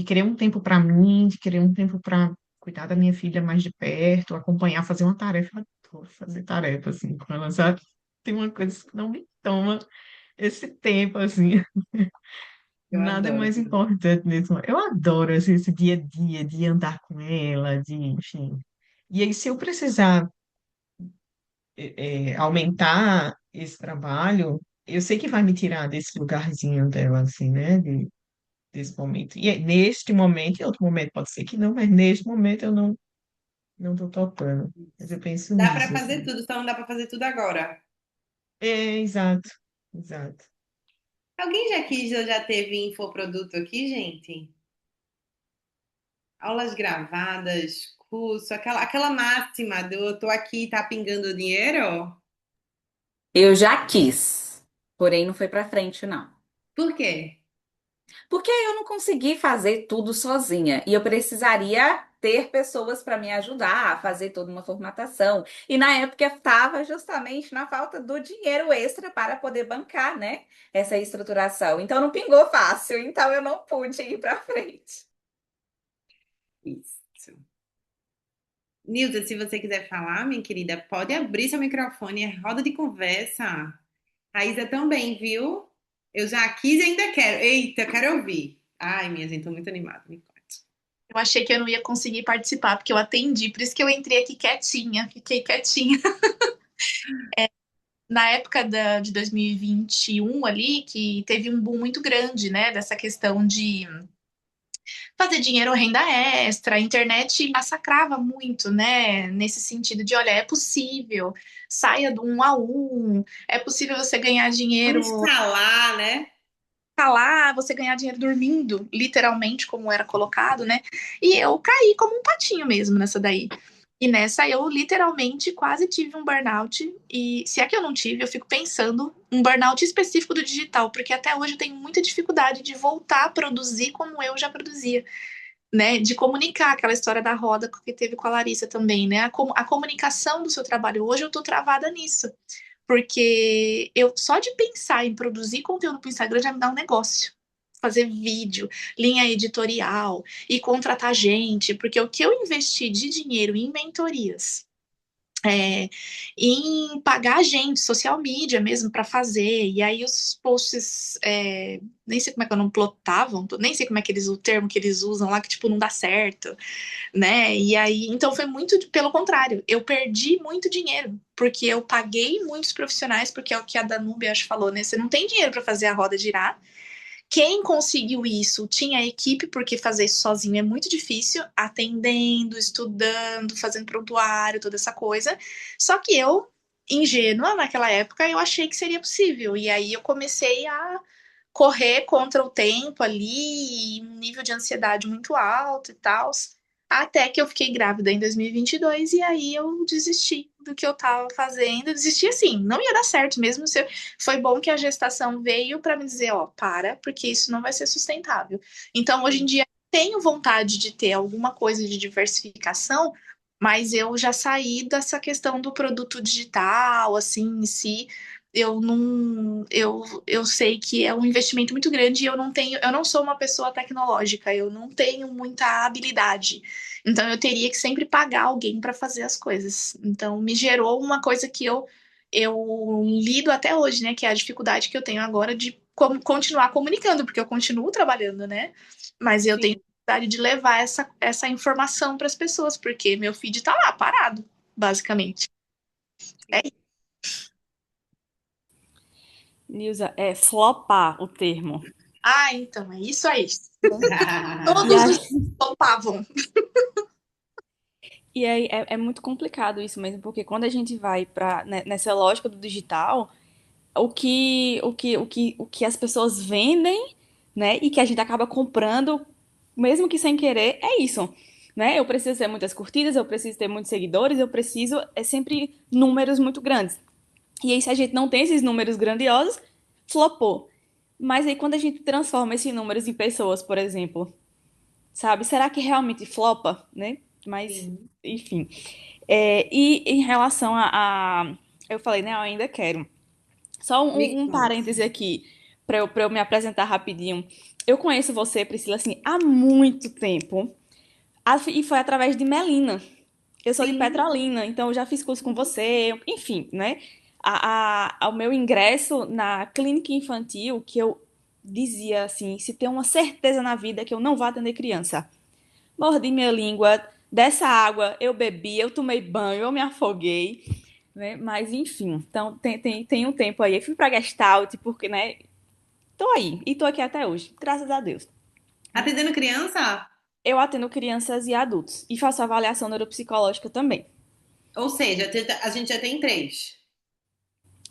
querer um tempo para mim, de querer um tempo para cuidar da minha filha mais de perto, acompanhar, fazer uma tarefa, adoro fazer tarefa, assim, com ela, sabe? Tem uma coisa que não me toma esse tempo, assim, Eu nada é adoro. mais importante mesmo. Eu adoro, assim, esse dia a dia, de andar com ela, de, enfim. E aí, se eu precisar aumentar esse trabalho, eu sei que vai me tirar desse lugarzinho dela, assim, né? Desse momento. E neste momento, em outro momento pode ser que não, mas neste momento eu não tô topando. Mas eu penso Dá para nisso, fazer assim. tudo, só não dá para fazer tudo agora. Exato, exato. Alguém já quis ou já teve infoproduto aqui, gente? Aulas gravadas, curso, aquela máxima do eu tô aqui, tá pingando dinheiro? Eu já quis, porém não foi pra frente, não. Por quê? Porque eu não consegui fazer tudo sozinha e eu precisaria ter pessoas para me ajudar a fazer toda uma formatação. E na época eu estava justamente na falta do dinheiro extra para poder bancar, né, essa estruturação. Então não pingou fácil, então eu não pude ir para frente. Isso. Nilda, se você quiser falar, minha querida, pode abrir seu microfone, é roda de conversa. Raíza também, viu? Eu já quis e ainda quero. Eita, quero ouvir. Ai, minha gente, tô muito animada. Me conte. Eu achei que eu não ia conseguir participar, porque eu atendi, por isso que eu entrei aqui quietinha, fiquei quietinha. Na época de 2021 ali, que teve um boom muito grande, né, dessa questão de fazer dinheiro renda extra, a internet massacrava muito, né, nesse sentido de, olha, é possível, saia do um a um, é possível você ganhar Vamos dinheiro escalar, né? lá, você ganhar dinheiro dormindo, literalmente, como era colocado, né? E eu caí como um patinho mesmo nessa daí. E nessa eu literalmente quase tive um burnout. E se é que eu não tive, eu fico pensando um burnout específico do digital, porque até hoje eu tenho muita dificuldade de voltar a produzir como eu já produzia, né? De comunicar aquela história da roda que teve com a Larissa também, né? A comunicação do seu trabalho. Hoje eu tô travada nisso. Porque eu só de pensar em produzir conteúdo para o Instagram já me dá um negócio. Fazer vídeo, linha editorial e contratar gente, porque o que eu investi de dinheiro em mentorias é, em pagar gente, social media mesmo, para fazer. E aí os posts, nem sei como é que eu não plotavam, nem sei como é que o termo que eles usam lá, que tipo, não dá certo, né? E aí, então foi muito pelo contrário, eu perdi muito dinheiro, porque eu paguei muitos profissionais, porque é o que a Danúbia acho falou, né? Você não tem dinheiro para fazer a roda girar. Quem conseguiu isso tinha equipe, porque fazer isso sozinho é muito difícil, atendendo, estudando, fazendo prontuário, toda essa coisa. Só que eu, ingênua naquela época, eu achei que seria possível. E aí eu comecei a correr contra o tempo ali, um nível de ansiedade muito alto e tal. Até que eu fiquei grávida em 2022 e aí eu desisti do que eu tava fazendo. Desisti assim, não ia dar certo mesmo. Foi bom que a gestação veio para me dizer, ó, para, porque isso não vai ser sustentável. Então, hoje em dia, tenho vontade de ter alguma coisa de diversificação, mas eu já saí dessa questão do produto digital, assim, em si. Eu não, eu sei que é um investimento muito grande e eu não sou uma pessoa tecnológica, eu não tenho muita habilidade. Então eu teria que sempre pagar alguém para fazer as coisas. Então me gerou uma coisa que eu lido até hoje, né? Que é a dificuldade que eu tenho agora de continuar comunicando, porque eu continuo trabalhando, né? Mas eu tenho Sim. dificuldade de levar essa informação para as pessoas, porque meu feed tá lá, parado, basicamente. É isso. Nilza, é flopar o termo. Ah, então, é isso aí. E Todos aí, os topavam. e aí é muito complicado isso mesmo, porque quando a gente vai para nessa lógica do digital, o que as pessoas vendem, né, e que a gente acaba comprando, mesmo que sem querer, é isso, né? Eu preciso ter muitas curtidas, eu preciso ter muitos seguidores, eu preciso é sempre números muito grandes. E aí se a gente não tem esses números grandiosos, flopou. Mas aí quando a gente transforma esses números em pessoas, por exemplo, sabe? Será que realmente flopa, né? Mas, Sim. enfim. E em relação eu falei, né? Eu ainda quero. Só Me um conta. parêntese aqui, pra eu me apresentar rapidinho. Eu conheço você, Priscila, assim, há muito tempo. E foi através de Melina. Eu sou de Sim. Petrolina, então eu já fiz curso com você, enfim, né? O meu ingresso na clínica infantil, que eu dizia assim, se tem uma certeza na vida que eu não vou atender criança. Mordi minha língua, dessa água eu bebi, eu tomei banho, eu me afoguei, né? Mas enfim, então tem um tempo aí. Eu fui pra Gestalt, porque, né? Tô aí, e tô aqui até hoje, graças a Deus. Né? Atendendo criança? Eu atendo crianças e adultos e faço avaliação neuropsicológica também. Ou seja, a gente já tem três.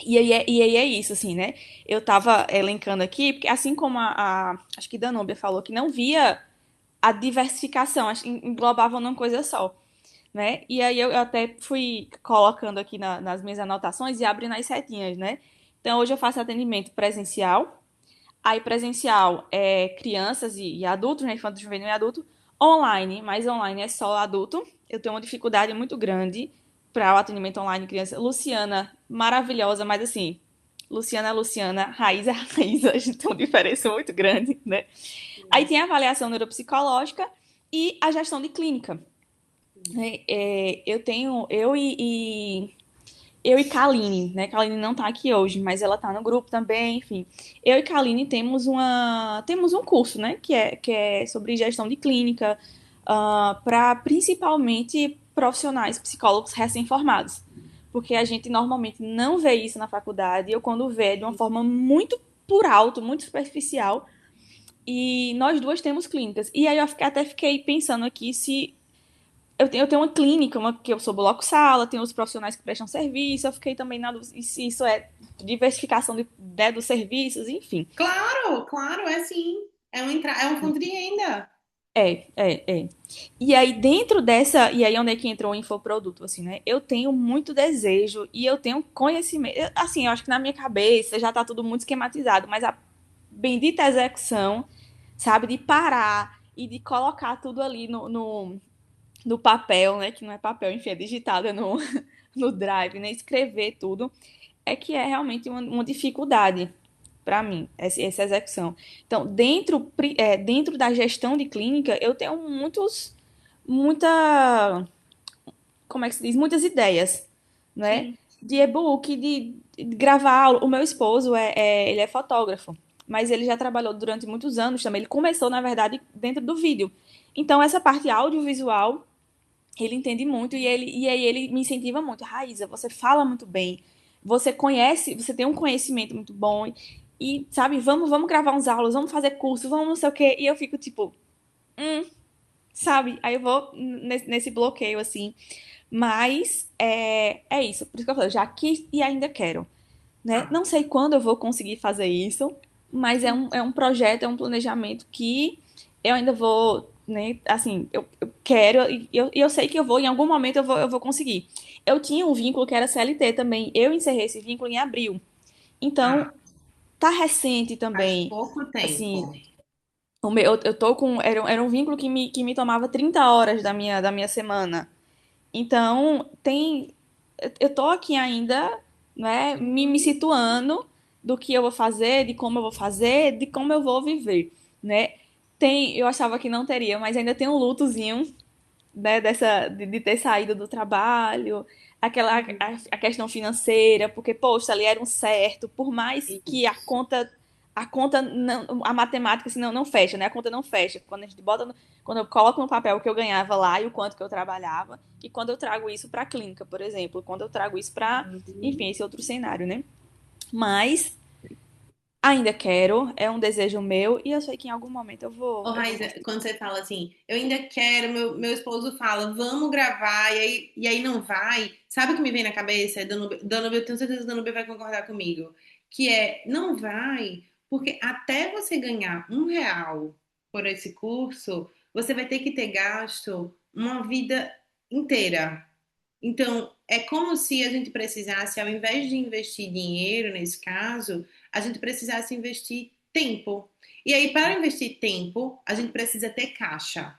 E aí é isso, assim, né? Eu tava elencando aqui, porque assim como acho que Danúbia falou que não via a diversificação, acho que englobava numa coisa só, né? E aí eu até fui colocando aqui nas minhas anotações e abrindo as setinhas, né? Então hoje eu faço atendimento presencial, aí presencial é crianças e adultos, né? Infanto, juvenil e adulto, online, mas online é só adulto. Eu tenho uma dificuldade muito grande para o atendimento online criança. Luciana, maravilhosa, mas assim, Luciana é Luciana, Raiz é Raiz, a gente tem uma diferença muito grande, né? Aí tem a avaliação neuropsicológica e a gestão de clínica. Né? Eu tenho, eu e Kaline, né? Kaline não tá aqui hoje, mas ela tá no grupo também, enfim. Eu e Kaline temos um curso, né? Que é sobre gestão de clínica, para principalmente profissionais, psicólogos recém-formados. Porque a gente normalmente não vê isso na faculdade, ou quando vê é de uma forma muito por alto, muito superficial, e nós duas temos clínicas. E aí até fiquei pensando aqui se eu tenho uma clínica, que eu sou bloco-sala, tenho os profissionais que prestam serviço, eu fiquei também na dúvida se isso é diversificação né, dos serviços, enfim. Claro, claro, é sim. É um fundo de renda. É. E aí, dentro dessa, e aí onde é que entrou o infoproduto, assim, né? Eu tenho muito desejo e eu tenho conhecimento. Assim, eu acho que na minha cabeça já tá tudo muito esquematizado, mas a bendita execução, sabe, de parar e de colocar tudo ali no papel, né? Que não é papel, enfim, é digitado no Drive, né? Escrever tudo é que é realmente uma dificuldade para mim, essa execução. Então, dentro da gestão de clínica, eu tenho muita, como é que se diz? Muitas ideias, né? Sim. De e-book, de gravar aula. O meu esposo, ele é fotógrafo, mas ele já trabalhou durante muitos anos também. Ele começou, na verdade, dentro do vídeo. Então, essa parte audiovisual, ele entende muito e aí ele me incentiva muito. Raíza, você fala muito bem, você conhece, você tem um conhecimento muito bom e sabe, vamos gravar uns aulas, vamos fazer curso, vamos não sei o quê. E eu fico tipo, sabe? Aí eu vou nesse bloqueio assim. Mas é isso. Por isso que eu falei, já quis e ainda quero, né? Ah, Não sei quando eu vou conseguir fazer isso, mas é um projeto, é um planejamento que eu ainda vou, né? Assim, eu quero e eu sei que eu vou, em algum momento eu vou conseguir. Eu tinha um vínculo que era CLT também. Eu encerrei esse vínculo em abril. ah, Então, tá recente faz também. pouco Assim, tempo. eu tô com. Era um vínculo que me tomava 30 horas da minha semana. Então, eu tô aqui ainda, né, me situando do que eu vou fazer, de como eu vou fazer, de como eu vou viver, né? Eu achava que não teria, mas ainda tem um lutozinho, né, de ter saído do trabalho, a questão financeira, porque, poxa, ali era um certo, por mais que a Isso. conta, a conta não, a matemática assim, não fecha, né? A conta não fecha. Quando eu coloco no papel o que eu ganhava lá e o quanto que eu trabalhava, e quando eu trago isso para a clínica, por exemplo, quando eu trago isso para, Uhum. enfim, esse outro cenário, né? Mas ainda quero, é um desejo meu e eu sei que em algum momento eu Ô, vou, eu vou Raíssa, conseguir. quando você fala assim, eu ainda quero, meu esposo fala, vamos gravar, e aí não vai, sabe o que me vem na cabeça? Danube, eu tenho certeza que Danube vai concordar comigo, que é, não vai, porque até você ganhar R$ 1 por esse curso, você vai ter que ter gasto uma vida inteira. Então, é como se a gente precisasse, ao invés de investir dinheiro nesse caso, a gente precisasse investir tempo. E aí, para investir tempo, a gente precisa ter caixa,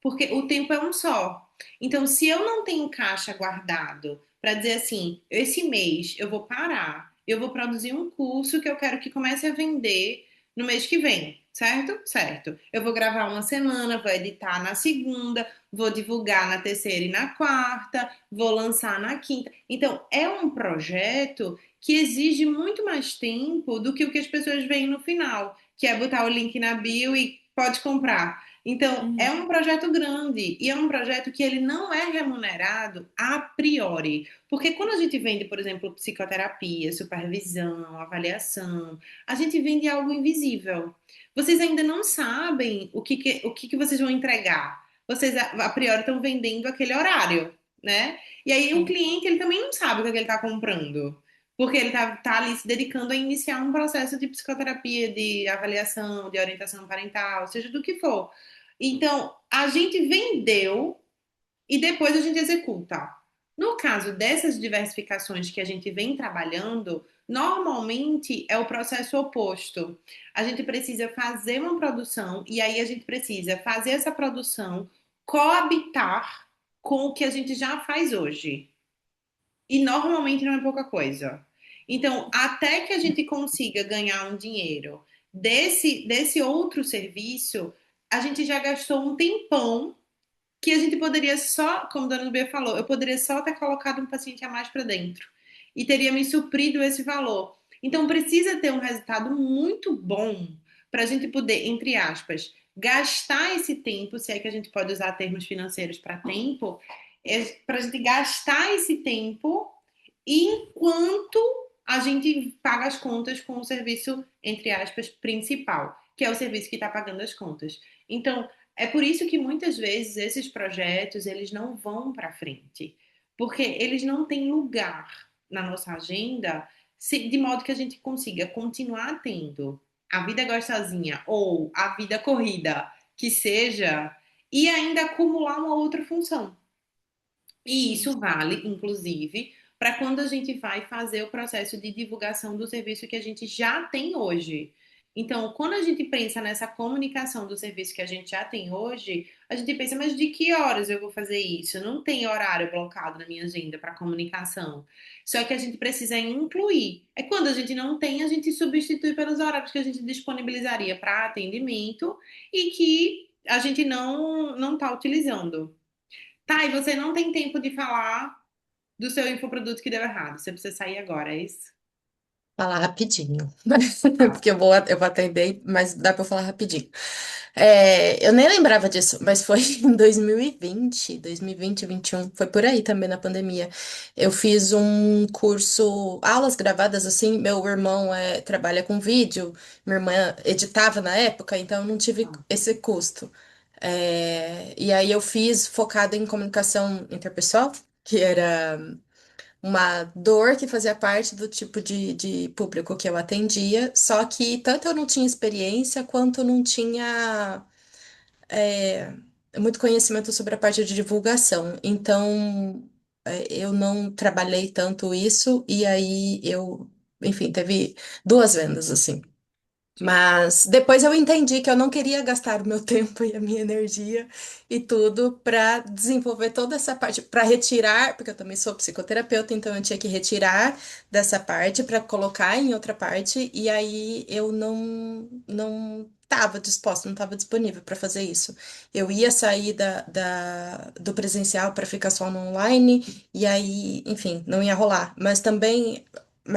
porque o tempo é um só. Então, se eu não tenho caixa guardado para dizer assim, esse mês eu vou parar, eu vou produzir um curso que eu quero que comece a vender no mês que vem, certo? Certo. Eu vou gravar uma semana, vou editar na segunda, vou divulgar na terceira e na quarta, vou lançar na quinta. Então, é um projeto que exige muito mais tempo do que o que as pessoas veem no final, que é botar o link na bio e pode comprar. Então, é Uhum. um projeto grande e é um projeto que ele não é remunerado a priori. Porque quando a gente vende, por exemplo, psicoterapia, supervisão, avaliação, a gente vende algo invisível. Vocês ainda não sabem o que vocês vão entregar. Vocês a priori estão vendendo aquele horário, né? E aí o Sim. cliente ele também não sabe o que é que ele está comprando. Porque ele tá ali se dedicando a iniciar um processo de psicoterapia, de avaliação, de orientação parental, seja do que for. Então, a gente vendeu e depois a gente executa. No caso dessas diversificações que a gente vem trabalhando, normalmente é o processo oposto. A gente precisa fazer uma produção e aí a gente precisa fazer essa produção coabitar com o que a gente já faz hoje. E normalmente não é pouca coisa. Então, até que a gente consiga ganhar um dinheiro desse outro serviço, a gente já gastou um tempão que a gente poderia só, como a Dona Bia falou, eu poderia só ter colocado um paciente a mais para dentro e teria me suprido esse valor. Então, precisa ter um resultado muito bom para a gente poder, entre aspas, gastar esse tempo, se é que a gente pode usar termos financeiros para tempo, para a gente gastar esse tempo enquanto a gente paga as contas com o serviço, entre aspas, principal, que é o serviço que está pagando as contas. Então, é por isso que muitas vezes esses projetos eles não vão para frente, porque eles não têm lugar na nossa agenda, de modo que a gente consiga continuar tendo a vida gostosinha ou a vida corrida, que seja, e ainda acumular uma outra função. E Sim. isso vale, inclusive, para quando a gente vai fazer o processo de divulgação do serviço que a gente já tem hoje. Então, quando a gente pensa nessa comunicação do serviço que a gente já tem hoje, a gente pensa, mas de que horas eu vou fazer isso? Não tem horário blocado na minha agenda para comunicação. Só que a gente precisa incluir. É quando a gente não tem, a gente substitui pelos horários que a gente disponibilizaria para atendimento e que a gente não está utilizando. Tá, e você não tem tempo de falar. do seu infoproduto que deu errado. Você precisa sair agora, é isso? Falar rapidinho, Fala. porque eu vou atender, mas dá para falar rapidinho. Eu nem lembrava disso, mas foi em 2020, 2021, foi por aí também na pandemia. Eu fiz um curso, aulas gravadas assim. Meu irmão trabalha com vídeo, minha irmã editava na época, então eu não tive Ah, esse custo. E aí eu fiz focado em comunicação interpessoal, que era uma dor que fazia parte do tipo de público que eu atendia, só que tanto eu não tinha experiência quanto não tinha é, muito conhecimento sobre a parte de divulgação. Então, eu não trabalhei tanto isso, e aí enfim, teve duas vendas assim. sim, Mas depois eu entendi que eu não queria gastar o meu tempo e a minha energia e tudo para desenvolver toda essa parte, para retirar, porque eu também sou psicoterapeuta, então eu tinha que retirar dessa parte para colocar em outra parte, e aí eu não estava disposta, não estava disponível para fazer isso. Eu ia sair do presencial para ficar só no online, e aí, enfim, não ia rolar. Mas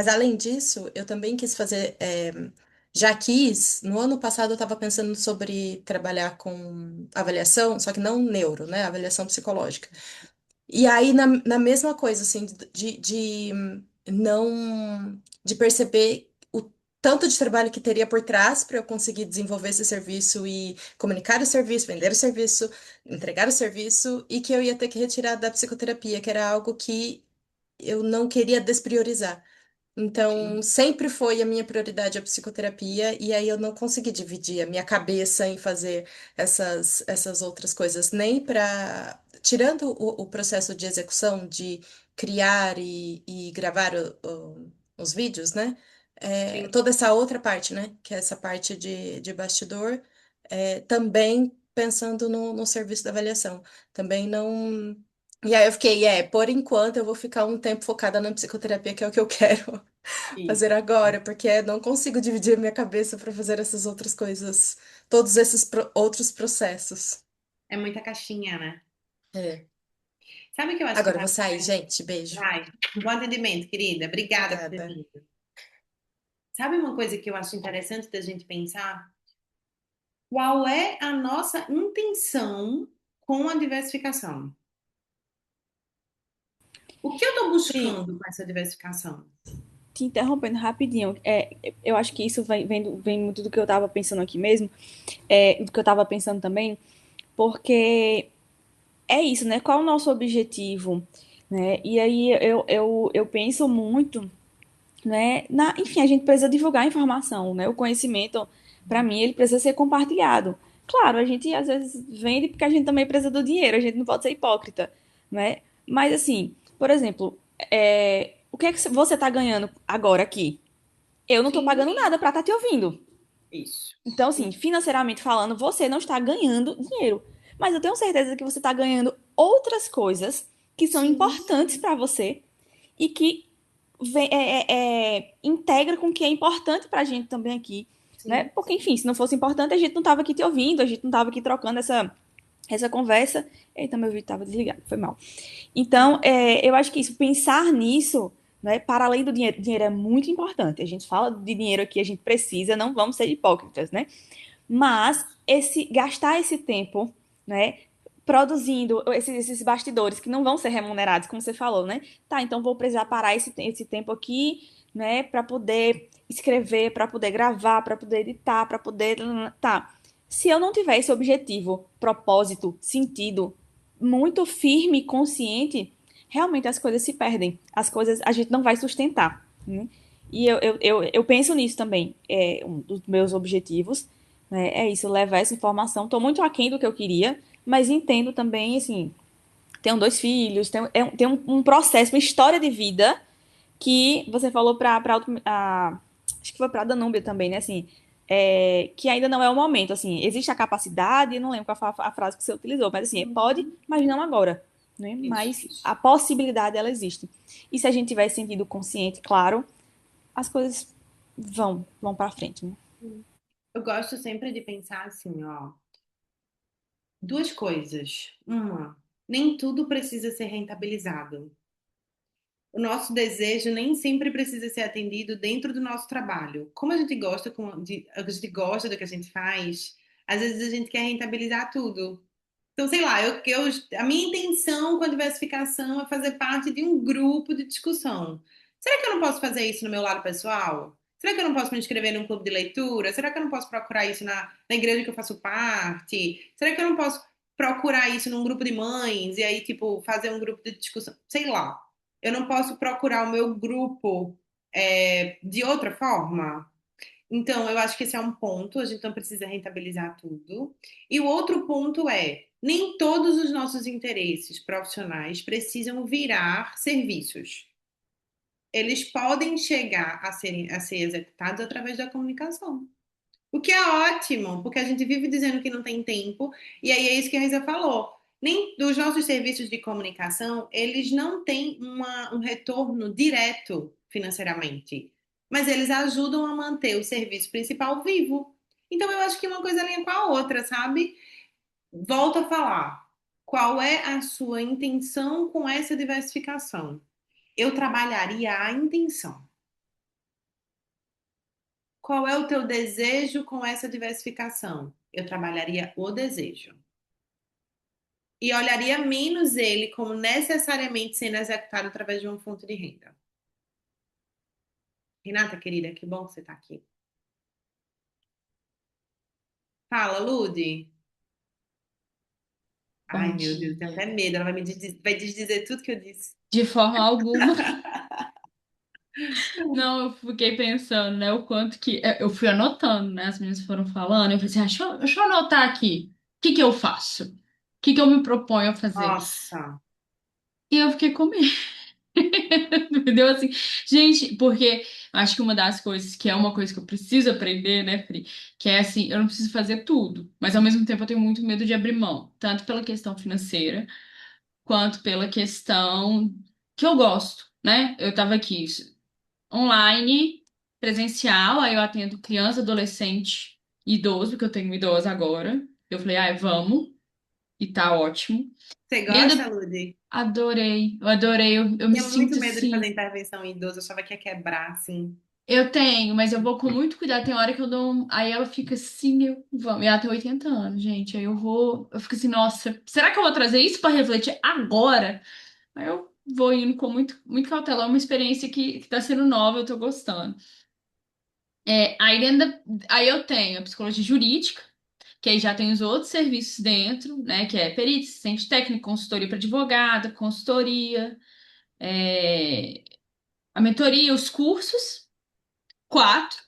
além disso, eu também quis fazer. Já quis, no ano passado eu estava pensando sobre trabalhar com avaliação, só que não neuro, né? Avaliação psicológica. E aí, na mesma coisa, assim, não, de perceber o tanto de trabalho que teria por trás para eu conseguir desenvolver esse serviço e comunicar o serviço, vender o serviço, entregar o serviço, e que eu ia ter que retirar da psicoterapia, que era algo que eu não queria despriorizar. Então, sim. sempre foi a minha prioridade a psicoterapia, e aí eu não consegui dividir a minha cabeça em fazer essas outras coisas, nem para. Tirando o processo de execução, de criar e gravar os vídeos, né? Sim. Toda essa outra parte, né? Que é essa parte de bastidor, também pensando no serviço da avaliação. Também não. E aí eu fiquei, por enquanto eu vou ficar um tempo focada na psicoterapia, que é o que eu quero fazer Isso. agora, porque eu não consigo dividir minha cabeça para fazer essas outras coisas, todos esses outros processos. É muita caixinha, né? É. Sabe o que eu acho que Agora eu vai. vou sair, gente. Beijo. Vai. Bom atendimento, querida. Obrigada por ter Obrigada. vindo. Sabe uma coisa que eu acho interessante da gente pensar? Qual é a nossa intenção com a diversificação? O que eu estou Pri, buscando com essa diversificação? te interrompendo rapidinho, eu acho que isso vem muito do que eu estava pensando aqui mesmo, do que eu estava pensando também, porque é isso, né? Qual é o nosso objetivo? Né? E aí eu penso muito, né? Enfim, a gente precisa divulgar a informação, né? O conhecimento, para mim, ele precisa ser compartilhado. Claro, a gente às vezes vende porque a gente também precisa do dinheiro, a gente não pode ser hipócrita, né? Mas assim, por exemplo, o que é que você está ganhando agora aqui? Eu não estou Sim, pagando nada para estar te ouvindo. isso. Então, assim, financeiramente falando, você não está ganhando dinheiro. Mas eu tenho certeza que você está ganhando outras coisas que são Sim, importantes para você e que integra com o que é importante para a gente também aqui, né? sim. Porque, enfim, se não fosse importante, a gente não estava aqui te ouvindo, a gente não estava aqui trocando essa conversa. Eita, meu vídeo estava desligado, foi mal. Então, eu acho que isso, pensar nisso, né, para além do dinheiro, dinheiro é muito importante. A gente fala de dinheiro aqui, a gente precisa, não vamos ser hipócritas, né? Mas gastar esse tempo, né, produzindo esses bastidores que não vão ser remunerados, como você falou, né? Tá, então vou precisar parar esse tempo aqui, né, para poder escrever, para poder gravar, para poder editar, para poder. Tá. Se eu não tiver esse objetivo, propósito, sentido muito firme e consciente, realmente as coisas se perdem. As coisas a gente não vai sustentar, né? E eu penso nisso também. É um dos meus objetivos, né? É isso, levar essa informação. Estou muito aquém do que eu queria, mas entendo também, assim, tenho dois filhos, tem um processo, uma história de vida que você falou acho que foi para a Danúbia também, né? Assim, que ainda não é o momento. Assim, existe a capacidade, eu não lembro qual foi a frase que você utilizou, mas assim, pode, mas não agora. Né? Isso. Mas a possibilidade, ela existe. E se a gente tiver esse sentido consciente, claro, as coisas vão para frente. Né? Eu gosto sempre de pensar assim, ó, duas coisas. Uma, nem tudo precisa ser rentabilizado. o nosso desejo nem sempre precisa ser atendido dentro do nosso trabalho. Como a gente gosta, a gente gosta do que a gente faz, às vezes a gente quer rentabilizar tudo. Então, sei lá, a minha intenção com a diversificação é fazer parte de um grupo de discussão. Será que eu não posso fazer isso no meu lado pessoal? Será que eu não posso me inscrever num clube de leitura? Será que eu não posso procurar isso na igreja que eu faço parte? Será que eu não posso procurar isso num grupo de mães e aí, tipo, fazer um grupo de discussão? Sei lá. Eu não posso procurar o meu grupo, de outra forma? Então, eu acho que esse é um ponto, a gente não precisa rentabilizar tudo. E o outro ponto é, nem todos os nossos interesses profissionais precisam virar serviços. Eles podem chegar a ser executados através da comunicação. O que é ótimo, porque a gente vive dizendo que não tem tempo, e aí é isso que a Risa falou. Nem dos nossos serviços de comunicação, eles não têm um retorno direto financeiramente, mas eles ajudam a manter o serviço principal vivo. Então, eu acho que uma coisa alinha com a outra, sabe? Volto a falar. Qual é a sua intenção com essa diversificação? Eu trabalharia a intenção. Qual é o teu desejo com essa diversificação? Eu trabalharia o desejo. E olharia menos ele como necessariamente sendo executado através de uma fonte de renda. Renata, querida, que bom que você está aqui. Fala, Lude. Bom Ai, meu Deus, tenho dia. até medo. Ela vai desdizer tudo que eu disse. De forma alguma. Não, eu fiquei pensando, né, o quanto que. Eu fui anotando, né? As meninas foram falando. Eu falei assim, deixa eu anotar aqui. O que que eu faço? O que que eu me proponho a fazer? Nossa, E eu fiquei comigo. Entendeu? Assim, gente, porque acho que uma das coisas que é uma coisa que eu preciso aprender, né, Fri? Que é assim, eu não preciso fazer tudo, mas ao mesmo tempo eu tenho muito medo de abrir mão, tanto pela questão financeira, quanto pela questão que eu gosto, né? Eu tava aqui online, presencial, aí eu atendo criança, adolescente, idoso, porque eu tenho idosa agora. Eu falei, ai, vamos, e tá ótimo. você E gosta, ainda Lude? adorei, eu me Tinha muito sinto medo de fazer assim. intervenção em idoso, eu achava que ia quebrar, assim. Eu tenho, mas eu vou com muito cuidado. Tem hora que eu dou. Aí ela fica assim, eu vamos. E ela tem 80 anos, gente. Aí eu vou. Eu fico assim, nossa, será que eu vou trazer isso pra refletir agora? Aí eu vou indo com muito cautela. É uma experiência que tá sendo nova, eu tô gostando. Aí eu tenho a psicologia jurídica, que aí já tem os outros serviços dentro, né? Que é perícia, assistente técnico, consultoria para advogada, consultoria, é, a mentoria, os cursos, 4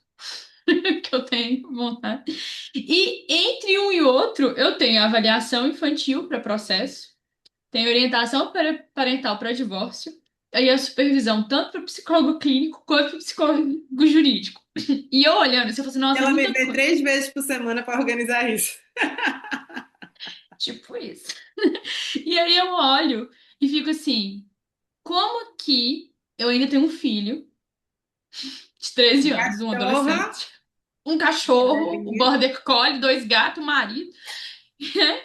que eu tenho vontade. E entre um e outro, eu tenho avaliação infantil para processo, tenho orientação parental para divórcio, aí a supervisão tanto para psicólogo clínico quanto para psicólogo jurídico. E eu olhando, você fala assim, nossa, é Ela me muita vê coisa. 3 vezes por semana para organizar isso. Tipo isso. E aí eu olho e fico assim, como que eu ainda tenho um filho de 13 anos, um Cachorra, adolescente, um cachorro, o Belinha. border collie, 2 gatos, um marido,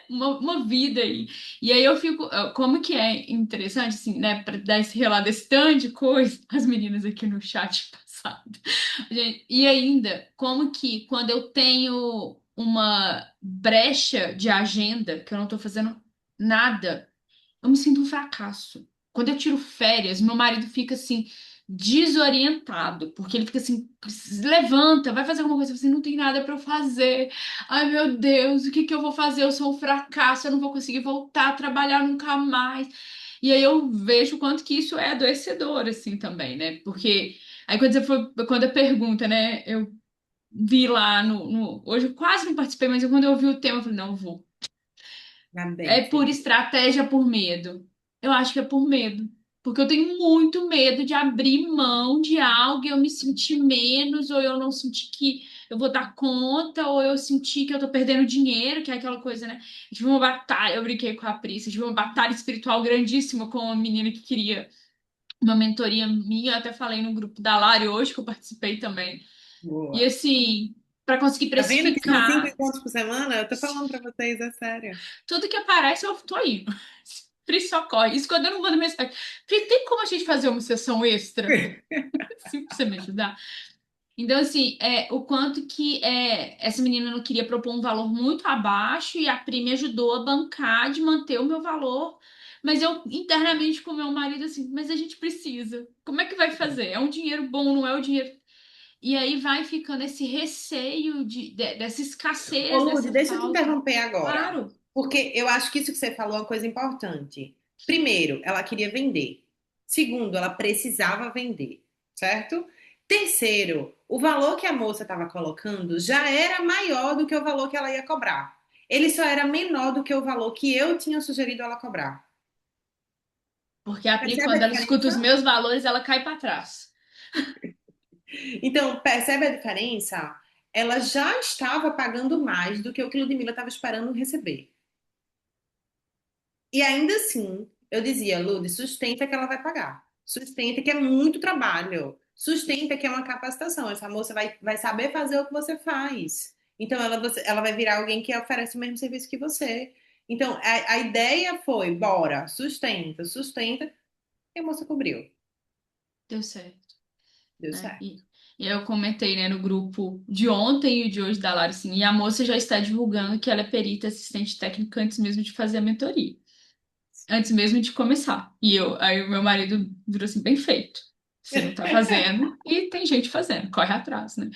uma vida aí. E aí eu fico, como que é interessante, assim, né, pra dar esse relato desse tanto de coisa, as meninas aqui no chat passado. Gente, e ainda, como que quando eu tenho uma brecha de agenda, que eu não tô fazendo nada, eu me sinto um fracasso. Quando eu tiro férias, meu marido fica assim, desorientado, porque ele fica assim, levanta, vai fazer alguma coisa, você não tem nada pra eu fazer. Ai, meu Deus, o que que eu vou fazer? Eu sou um fracasso, eu não vou conseguir voltar a trabalhar nunca mais. E aí eu vejo o quanto que isso é adoecedor, assim, também, né? Porque aí quando a pergunta, né, eu vi lá hoje eu quase não participei, mas quando eu vi o tema, eu falei, não, eu vou. Tá É bem, por filha. estratégia, por medo. Eu acho que é por medo. Porque eu tenho muito medo de abrir mão de algo e eu me sentir menos, ou eu não sentir que eu vou dar conta, ou eu sentir que eu tô perdendo dinheiro, que é aquela coisa, né? Eu tive uma batalha, eu brinquei com a Pris, eu tive uma batalha espiritual grandíssima com uma menina que queria uma mentoria minha, eu até falei no grupo da Lari hoje, que eu participei também. E Boa. assim, para conseguir Tá vendo que são 5 precificar encontros por semana? Eu tô falando pra vocês, é sério. tudo que aparece, eu tô indo. Pri socorre. Isso quando eu não mando mensagem. Pri, tem como a gente fazer uma sessão extra? Assim, pra você me ajudar? Então, assim, o quanto que essa menina não queria propor um valor muito abaixo e a Pri me ajudou a bancar de manter o meu valor. Mas eu, internamente, com o meu marido, assim, mas a gente precisa. Como é que vai fazer? É um dinheiro bom, não é o dinheiro. E aí vai ficando esse receio dessa Ô, escassez, Lourdes, dessa deixa eu te falta. interromper agora, Claro. porque eu acho que isso que você falou é uma coisa importante. Primeiro, ela queria vender. Segundo, ela precisava vender, certo? Terceiro, o valor que a moça estava colocando já era maior do que o valor que ela ia cobrar. Ele só era menor do que o valor que eu tinha sugerido ela cobrar. Porque a Pri, Percebe a quando ela escuta os diferença? meus valores, ela cai para trás. Então, percebe a diferença? Ela já estava pagando mais do que o que Ludmilla estava esperando receber. E ainda assim, eu dizia, Lude, sustenta que ela vai pagar. Sustenta que é muito trabalho. Sustenta que é uma capacitação. Essa moça vai saber fazer o que você faz. Então, ela vai virar alguém que oferece o mesmo serviço que você. Então, a ideia foi, bora, sustenta, sustenta. E a moça cobriu. Deu certo. Deu Né? certo. E aí eu comentei, né, no grupo de ontem e o de hoje da Lara, assim, e a moça já está divulgando que ela é perita assistente técnica antes mesmo de fazer a mentoria. Antes mesmo de começar. Aí o meu marido virou assim, bem feito. Você não tá fazendo e tem gente fazendo, corre atrás, né?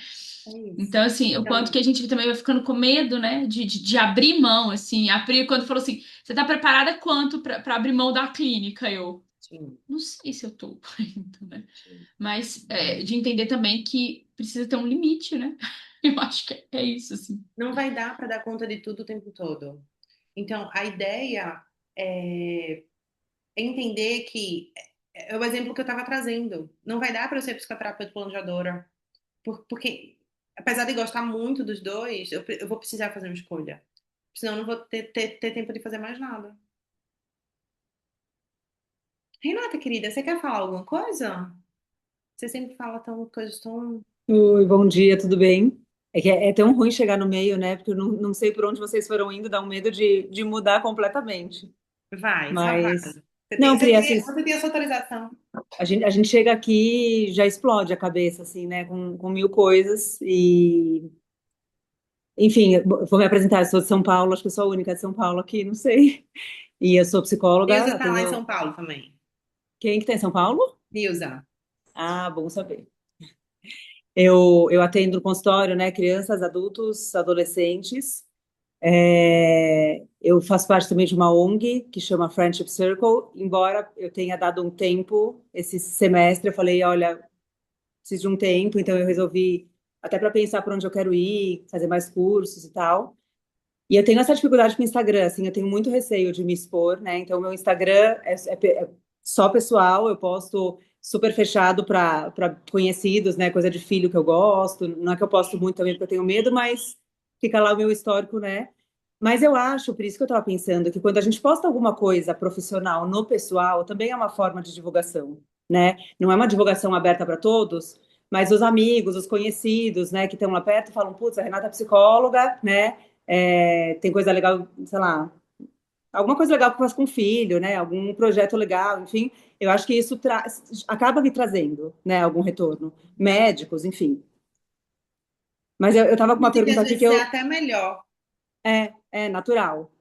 É isso. Então, assim, o quanto Então, que a gente também vai ficando com medo, né, de abrir mão, assim. A Pri, quando falou assim, você tá preparada quanto pra abrir mão da clínica? Eu, sim, não sei se eu tô ainda, né? sim. Mas de entender também que precisa ter um limite, né? Eu acho que é isso, assim. Não vai dar para dar conta de tudo o tempo todo. Então, a ideia é entender que é o exemplo que eu estava trazendo. Não vai dar para eu ser psicoterapeuta planejadora, porque apesar de gostar muito dos dois, eu vou precisar fazer uma escolha. Senão eu não vou ter tempo de fazer mais nada. Renata, querida, você quer falar alguma coisa? Você sempre fala coisas tão. Oi, bom dia, tudo bem? É que é tão ruim chegar no meio, né? Porque eu não sei por onde vocês foram indo, dá um medo de mudar completamente. Vai, só vai. Mas, não, Pri, assim, Você tem a sua autorização. a gente chega aqui e já explode a cabeça, assim, né? Com mil coisas. E, enfim, eu vou me apresentar, eu sou de São Paulo, acho que eu sou a única de São Paulo aqui, não sei. E eu sou psicóloga, Nilza tá lá em atendo. São Paulo também. Quem que tá em São Paulo? Nilza. Ah, bom saber. Eu atendo no consultório, né? Crianças, adultos, adolescentes. Eu faço parte também de uma ONG que chama Friendship Circle. Embora eu tenha dado um tempo esse semestre, eu falei, olha, preciso de um tempo, então eu resolvi até para pensar para onde eu quero ir, fazer mais cursos e tal. E eu tenho essa dificuldade com o Instagram, assim, eu tenho muito receio de me expor, né? Então, meu Instagram é só pessoal, eu posto super fechado para conhecidos, né? Coisa de filho que eu gosto. Não é que eu posto muito também porque eu tenho medo, mas fica lá o meu histórico, né? Mas eu acho, por isso que eu estava pensando, que quando a gente posta alguma coisa profissional no pessoal, também é uma forma de divulgação, né? Não é uma divulgação aberta para todos, mas os amigos, os conhecidos, né, que estão lá perto falam, putz, a Renata é psicóloga, né? Tem coisa legal, sei lá, alguma coisa legal que faz com o filho, né? Algum projeto legal, enfim. Eu acho que isso acaba me trazendo, né? Algum retorno. Médicos, enfim. Mas eu estava com uma Que às pergunta aqui que vezes é eu. até melhor. É natural.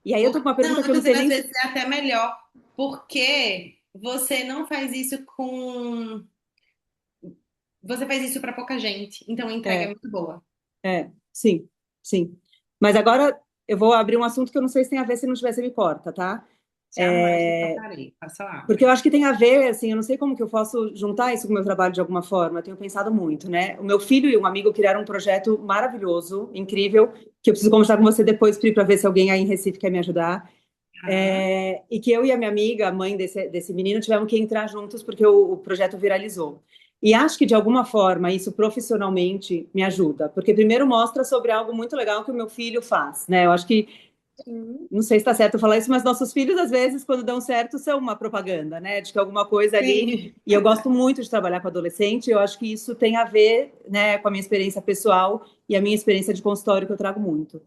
E aí eu tô com uma Não, pergunta eu que eu tô não sei dizendo, às nem vezes é até melhor, porque você não faz isso com. Você faz isso para pouca gente, então a entrega é É, muito boa. sim, sim. Mas agora eu vou abrir um assunto que eu não sei se tem a ver, se não tiver, você me corta, tá? Jamais me É, cortarei, passa lá. Porque eu acho que tem a ver, assim, eu não sei como que eu posso juntar isso com o meu trabalho de alguma forma, eu tenho pensado muito, né? O meu filho e um amigo criaram um projeto maravilhoso, incrível, que eu preciso conversar com você depois, Pri, para ver se alguém aí em Recife quer me ajudar. Ah, E que eu e a minha amiga, a mãe desse menino, tivemos que entrar juntos porque o projeto viralizou. E acho que, de alguma forma, isso profissionalmente me ajuda, porque primeiro mostra sobre algo muito legal que o meu filho faz, né? Eu acho que sim. não sei se está certo falar isso, mas nossos filhos, às vezes, quando dão certo, são uma propaganda, né? De que alguma coisa ali. Sim. E eu gosto muito de trabalhar com adolescente, eu acho que isso tem a ver, né, com a minha experiência pessoal e a minha experiência de consultório, que eu trago muito.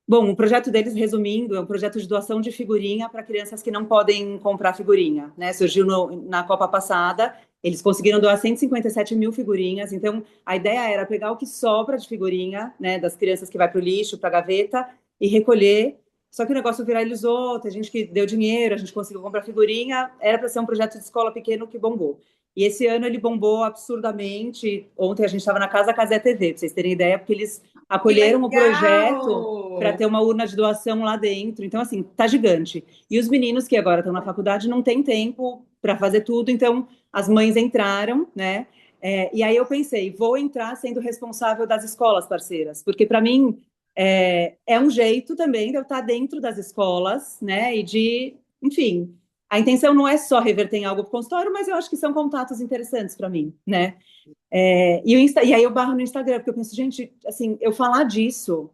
Bom, o projeto deles, resumindo, é um projeto de doação de figurinha para crianças que não podem comprar figurinha, né? Surgiu na Copa passada, eles conseguiram doar 157 mil figurinhas, então a ideia era pegar o que sobra de figurinha, né, das crianças que vai para o lixo, para a gaveta, e recolher. Só que o negócio viralizou, tem gente que deu dinheiro, a gente conseguiu comprar figurinha, era para ser um projeto de escola pequeno que bombou. E esse ano ele bombou absurdamente. Ontem a gente estava na Casa Casé TV, para vocês terem ideia, porque eles Que acolheram o projeto para ter legal! uma urna de doação lá dentro. Então, assim, tá gigante. E os meninos que agora estão na faculdade não têm tempo para fazer tudo, então as mães entraram, né? E aí eu pensei, vou entrar sendo responsável das escolas parceiras, porque para mim é um jeito também de eu estar dentro das escolas, né? E de, enfim, a intenção não é só reverter em algo para o consultório, mas eu acho que são contatos interessantes para mim, né? E aí eu barro no Instagram, porque eu penso, gente, assim, eu falar disso,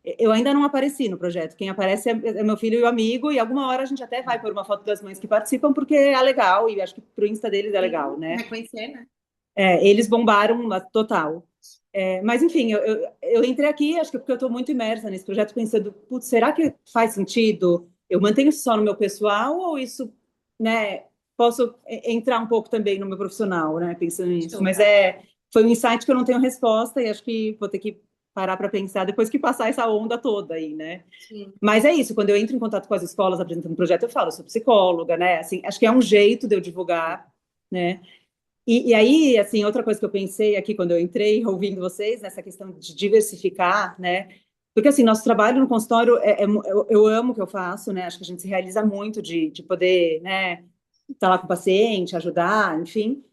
eu ainda não apareci no projeto. Quem aparece é meu filho e o amigo, e alguma hora a gente até vai pôr uma foto das mães que participam, porque é legal, e acho que pro Insta deles é legal, né? Reconhecer, né? Eles bombaram total. Mas, enfim, eu entrei aqui, acho que porque eu estou muito imersa nesse projeto, pensando, putz, será que faz sentido? Eu mantenho isso só no meu pessoal, ou isso, né, posso entrar um pouco também no meu profissional, né, pensando nisso. Mas foi um insight que eu não tenho resposta, e acho que vou ter que parar para pensar depois que passar essa onda toda aí, né? Sim. Mas é isso, quando eu entro em contato com as escolas apresentando o projeto, eu falo, eu sou psicóloga, né? Assim, acho que é um jeito de eu divulgar, né? E aí, assim, outra coisa que eu pensei aqui quando eu entrei, ouvindo vocês, nessa questão de diversificar, né? Porque, assim, nosso trabalho no consultório, eu amo o que eu faço, né? Acho que a gente se realiza muito de poder, né, estar lá com o paciente, ajudar, enfim.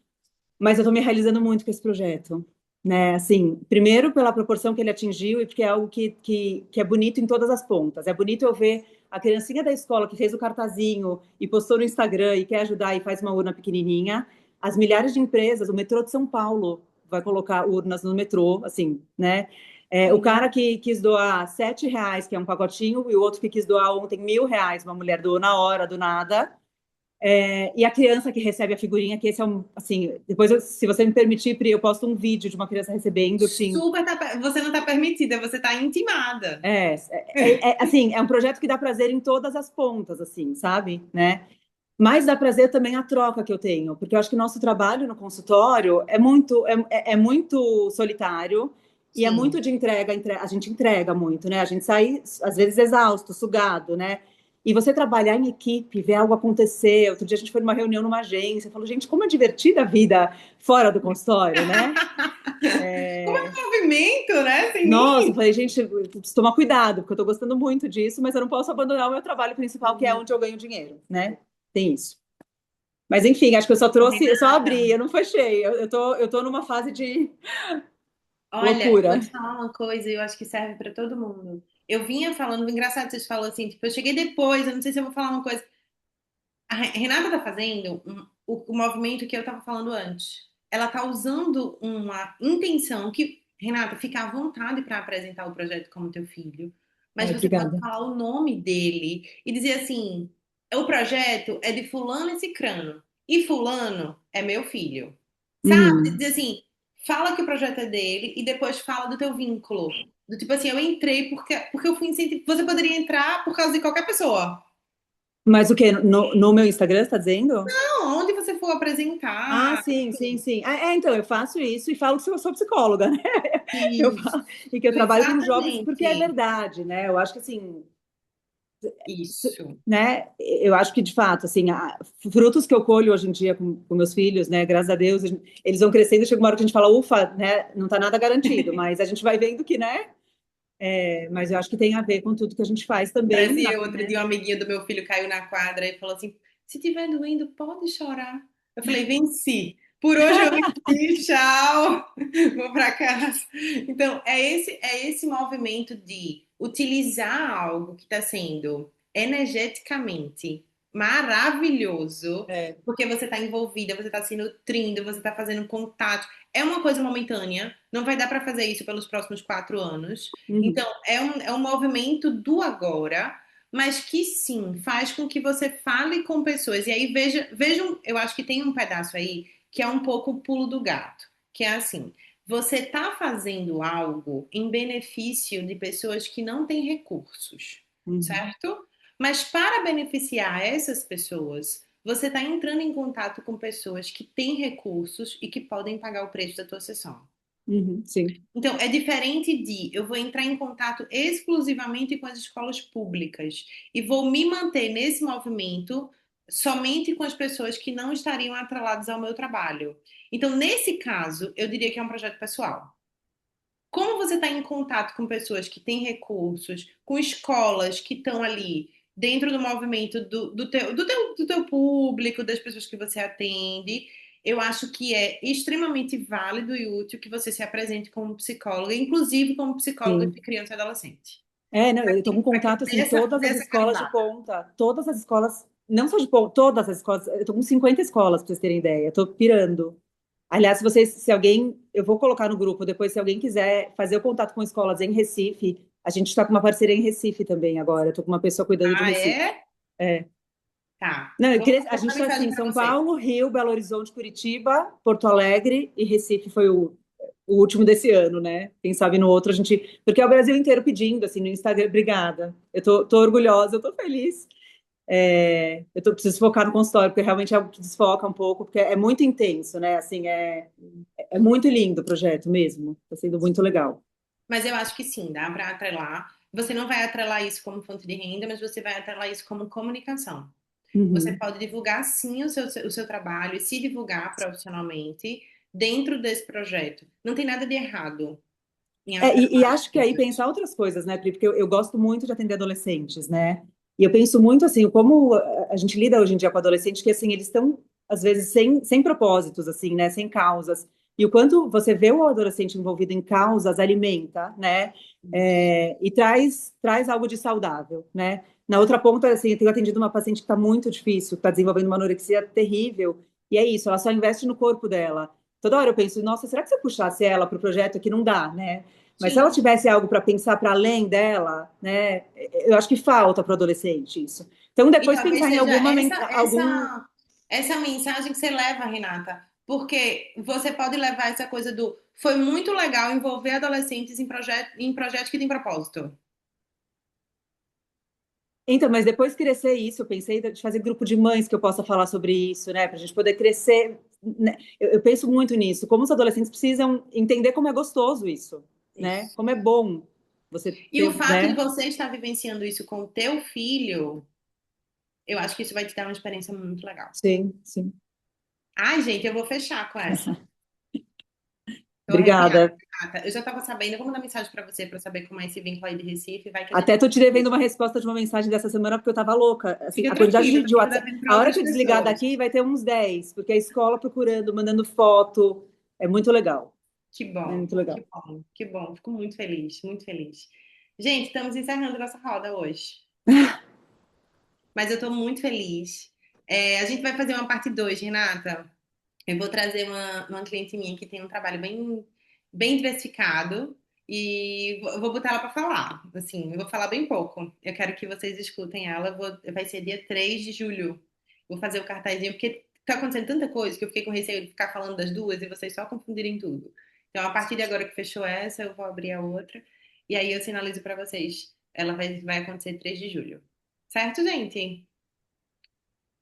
Mas eu estou me realizando muito com esse projeto, né? Assim, primeiro pela proporção que ele atingiu e porque é algo que é bonito em todas as pontas. É bonito eu ver a criancinha da escola que fez o cartazinho e postou no Instagram e quer ajudar e faz uma urna pequenininha. As milhares de empresas, o metrô de São Paulo vai colocar urnas no metrô, assim, né? O cara que quis doar R$ 7, que é um pacotinho, e o outro que quis doar ontem R$ 1.000, uma mulher doou na hora, do nada. E a criança que recebe a figurinha, que esse é um, assim, depois, se você me permitir, Pri, eu posto um vídeo de uma criança recebendo, assim. Você não está permitida, você está intimada. Assim, é um projeto que dá prazer em todas as pontas, assim, sabe, né? Mas dá prazer também a troca que eu tenho, porque eu acho que o nosso trabalho no consultório é muito solitário e é Sim. muito de entrega, a gente entrega muito, né? A gente sai, às vezes, exausto, sugado, né? E você trabalhar em equipe, ver algo acontecer. Outro dia a gente foi numa reunião numa agência, falou, gente, como é divertida a vida fora do consultório, né? Como é um movimento, né? Sem Nossa, nem... eu falei, gente, eu preciso tomar cuidado, porque eu tô gostando muito disso, mas eu não posso abandonar o meu trabalho principal, que é onde eu ganho dinheiro, né? Tem isso. Mas enfim, acho que eu só trouxe, eu só abri, eu não fechei. Eu tô numa fase de Olha, vou loucura. te falar uma coisa, eu acho que serve para todo mundo. Eu vinha falando, engraçado, vocês falam assim, tipo, eu cheguei depois, eu não sei se eu vou falar uma coisa. A Renata tá fazendo o movimento que eu tava falando antes. Ela tá usando uma intenção que, Renata, fica à vontade para apresentar o projeto como teu filho, mas Ai, você pode obrigada. falar o nome dele e dizer assim: o projeto é de fulano e cicrano, e fulano é meu filho. Sabe? Uhum. Dizer assim, fala que o projeto é dele e depois fala do teu vínculo. Do tipo assim, eu entrei porque eu fui incentivada. Você poderia entrar por causa de qualquer pessoa. Mas o quê? No meu Instagram, você tá dizendo? Não, onde você for Ah, apresentar, sim, sim, sim. Então, eu faço isso e falo que eu sou psicóloga, né? Eu isso, falo, e que eu trabalho com jovens, porque é exatamente verdade, né? Eu acho que, assim, isso. né? Eu acho que, de fato, assim, frutos que eu colho hoje em dia com meus filhos, né? Graças a Deus, eles vão crescendo e chega uma hora que a gente fala, ufa, né? Não tá nada garantido, mas a gente vai vendo que, né? Mas eu acho que tem a ver com tudo que a gente faz também, Parecia outro né? dia, um amiguinho do meu filho caiu na quadra e falou assim: se tiver doendo, pode chorar. Eu falei: venci. Por hoje eu venci, tchau, vou para casa. Então, é esse movimento de utilizar algo que está sendo energeticamente maravilhoso, É. porque você está envolvida, você está se nutrindo, você está fazendo contato. É uma coisa momentânea, não vai dar para fazer isso pelos próximos 4 anos. Uhum. Então, é um movimento do agora, mas que sim, faz com que você fale com pessoas. E aí vejam, eu acho que tem um pedaço aí que é um pouco o pulo do gato, que é assim, você está fazendo algo em benefício de pessoas que não têm recursos, certo? Mas para beneficiar essas pessoas, você está entrando em contato com pessoas que têm recursos e que podem pagar o preço da tua sessão. Sim. Então, é diferente de eu vou entrar em contato exclusivamente com as escolas públicas e vou me manter nesse movimento somente com as pessoas que não estariam atreladas ao meu trabalho. Então, nesse caso, eu diria que é um projeto pessoal. Como você está em contato com pessoas que têm recursos, com escolas que estão ali dentro do movimento do teu público, das pessoas que você atende, eu acho que é extremamente válido e útil que você se apresente como psicóloga, inclusive como psicóloga Sim. de criança e adolescente. Não, eu estou com contato, assim, todas as escolas de ponta, todas as escolas, não só de ponta, todas as escolas, eu estou com 50 escolas, para vocês terem ideia, estou pirando. Aliás, se alguém, eu vou colocar no grupo depois, se alguém quiser fazer o contato com escolas em Recife, a gente está com uma parceria em Recife também agora, estou com uma pessoa cuidando de Recife. É? Tá. Não, Vou a gente está mensagem assim, para São você. Paulo, Rio, Belo Horizonte, Curitiba, Porto Alegre e Recife foi o último desse ano, né? Quem sabe no outro a gente... Porque é o Brasil inteiro pedindo, assim, no Instagram. Obrigada. Eu tô orgulhosa, eu tô feliz. Preciso focar no consultório, porque realmente é algo que desfoca um pouco, porque é muito intenso, né? Assim, é muito lindo o projeto mesmo. Está sendo muito legal. Mas eu acho que sim, dá para atrelar. Você não vai atrelar isso como fonte de renda, mas você vai atrelar isso como comunicação. Você pode divulgar sim o seu trabalho e se divulgar profissionalmente dentro desse projeto. Não tem nada de errado em E atrelar acho que aí coisas. pensar outras coisas, né, Pri? Porque eu gosto muito de atender adolescentes, né? E eu penso muito assim, como a gente lida hoje em dia com adolescentes, que assim, eles estão, às vezes, sem propósitos, assim, né? Sem causas. E o quanto você vê o adolescente envolvido em causas alimenta, né? E traz algo de saudável, né? Na outra ponta, assim, eu tenho atendido uma paciente que está muito difícil, que está desenvolvendo uma anorexia terrível, e é isso, ela só investe no corpo dela. Toda hora eu penso, nossa, será que se eu puxasse ela para o projeto aqui não dá, né? Mas se ela tivesse algo para pensar para além dela, né? Eu acho que falta para o adolescente isso. Então, E depois talvez pensar em seja algum. essa mensagem que você leva, Renata, porque você pode levar essa coisa do foi muito legal envolver adolescentes em projetos que têm propósito. Então, mas depois crescer isso, eu pensei de fazer grupo de mães que eu possa falar sobre isso, né? Para a gente poder crescer. Né? Eu penso muito nisso, como os adolescentes precisam entender como é gostoso isso, né? Como é bom você E o ter, fato de né? você estar vivenciando isso com o teu filho, eu acho que isso vai te dar uma experiência muito legal. Sim, sim. Ai, gente, eu vou fechar com essa. Tô Obrigada. arrepiada, Renata. Eu já estava sabendo, eu vou mandar mensagem para você para saber como é esse vínculo aí de Recife. Vai que a gente... Até tô te devendo uma resposta de uma mensagem dessa semana, porque eu tava louca. Assim, Fica a quantidade tranquila, de eu tô WhatsApp. devendo para A hora outras que eu desligar pessoas. daqui, vai ter uns 10, porque a escola procurando, mandando foto. É muito legal. Que É bom, muito legal. que bom, que bom. Fico muito feliz, muito feliz. Gente, estamos encerrando nossa roda hoje. Mas eu estou muito feliz. A gente vai fazer uma parte 2, Renata. Eu vou trazer uma cliente minha que tem um trabalho bem diversificado e vou botar ela para falar. Assim, eu vou falar bem pouco. Eu quero que vocês escutem ela. Vai ser dia 3 de julho. Vou fazer o cartazinho, porque tá acontecendo tanta coisa que eu fiquei com receio de ficar falando das duas e vocês só confundirem tudo. Então, a partir de agora que fechou essa, eu vou abrir a outra. E aí eu sinalizo para vocês. Ela vai acontecer 3 de julho. Certo, gente?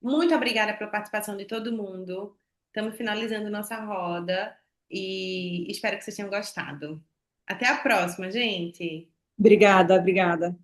Muito obrigada pela participação de todo mundo. Estamos finalizando nossa roda e espero que vocês tenham gostado. Até a próxima, gente! Obrigada, obrigada.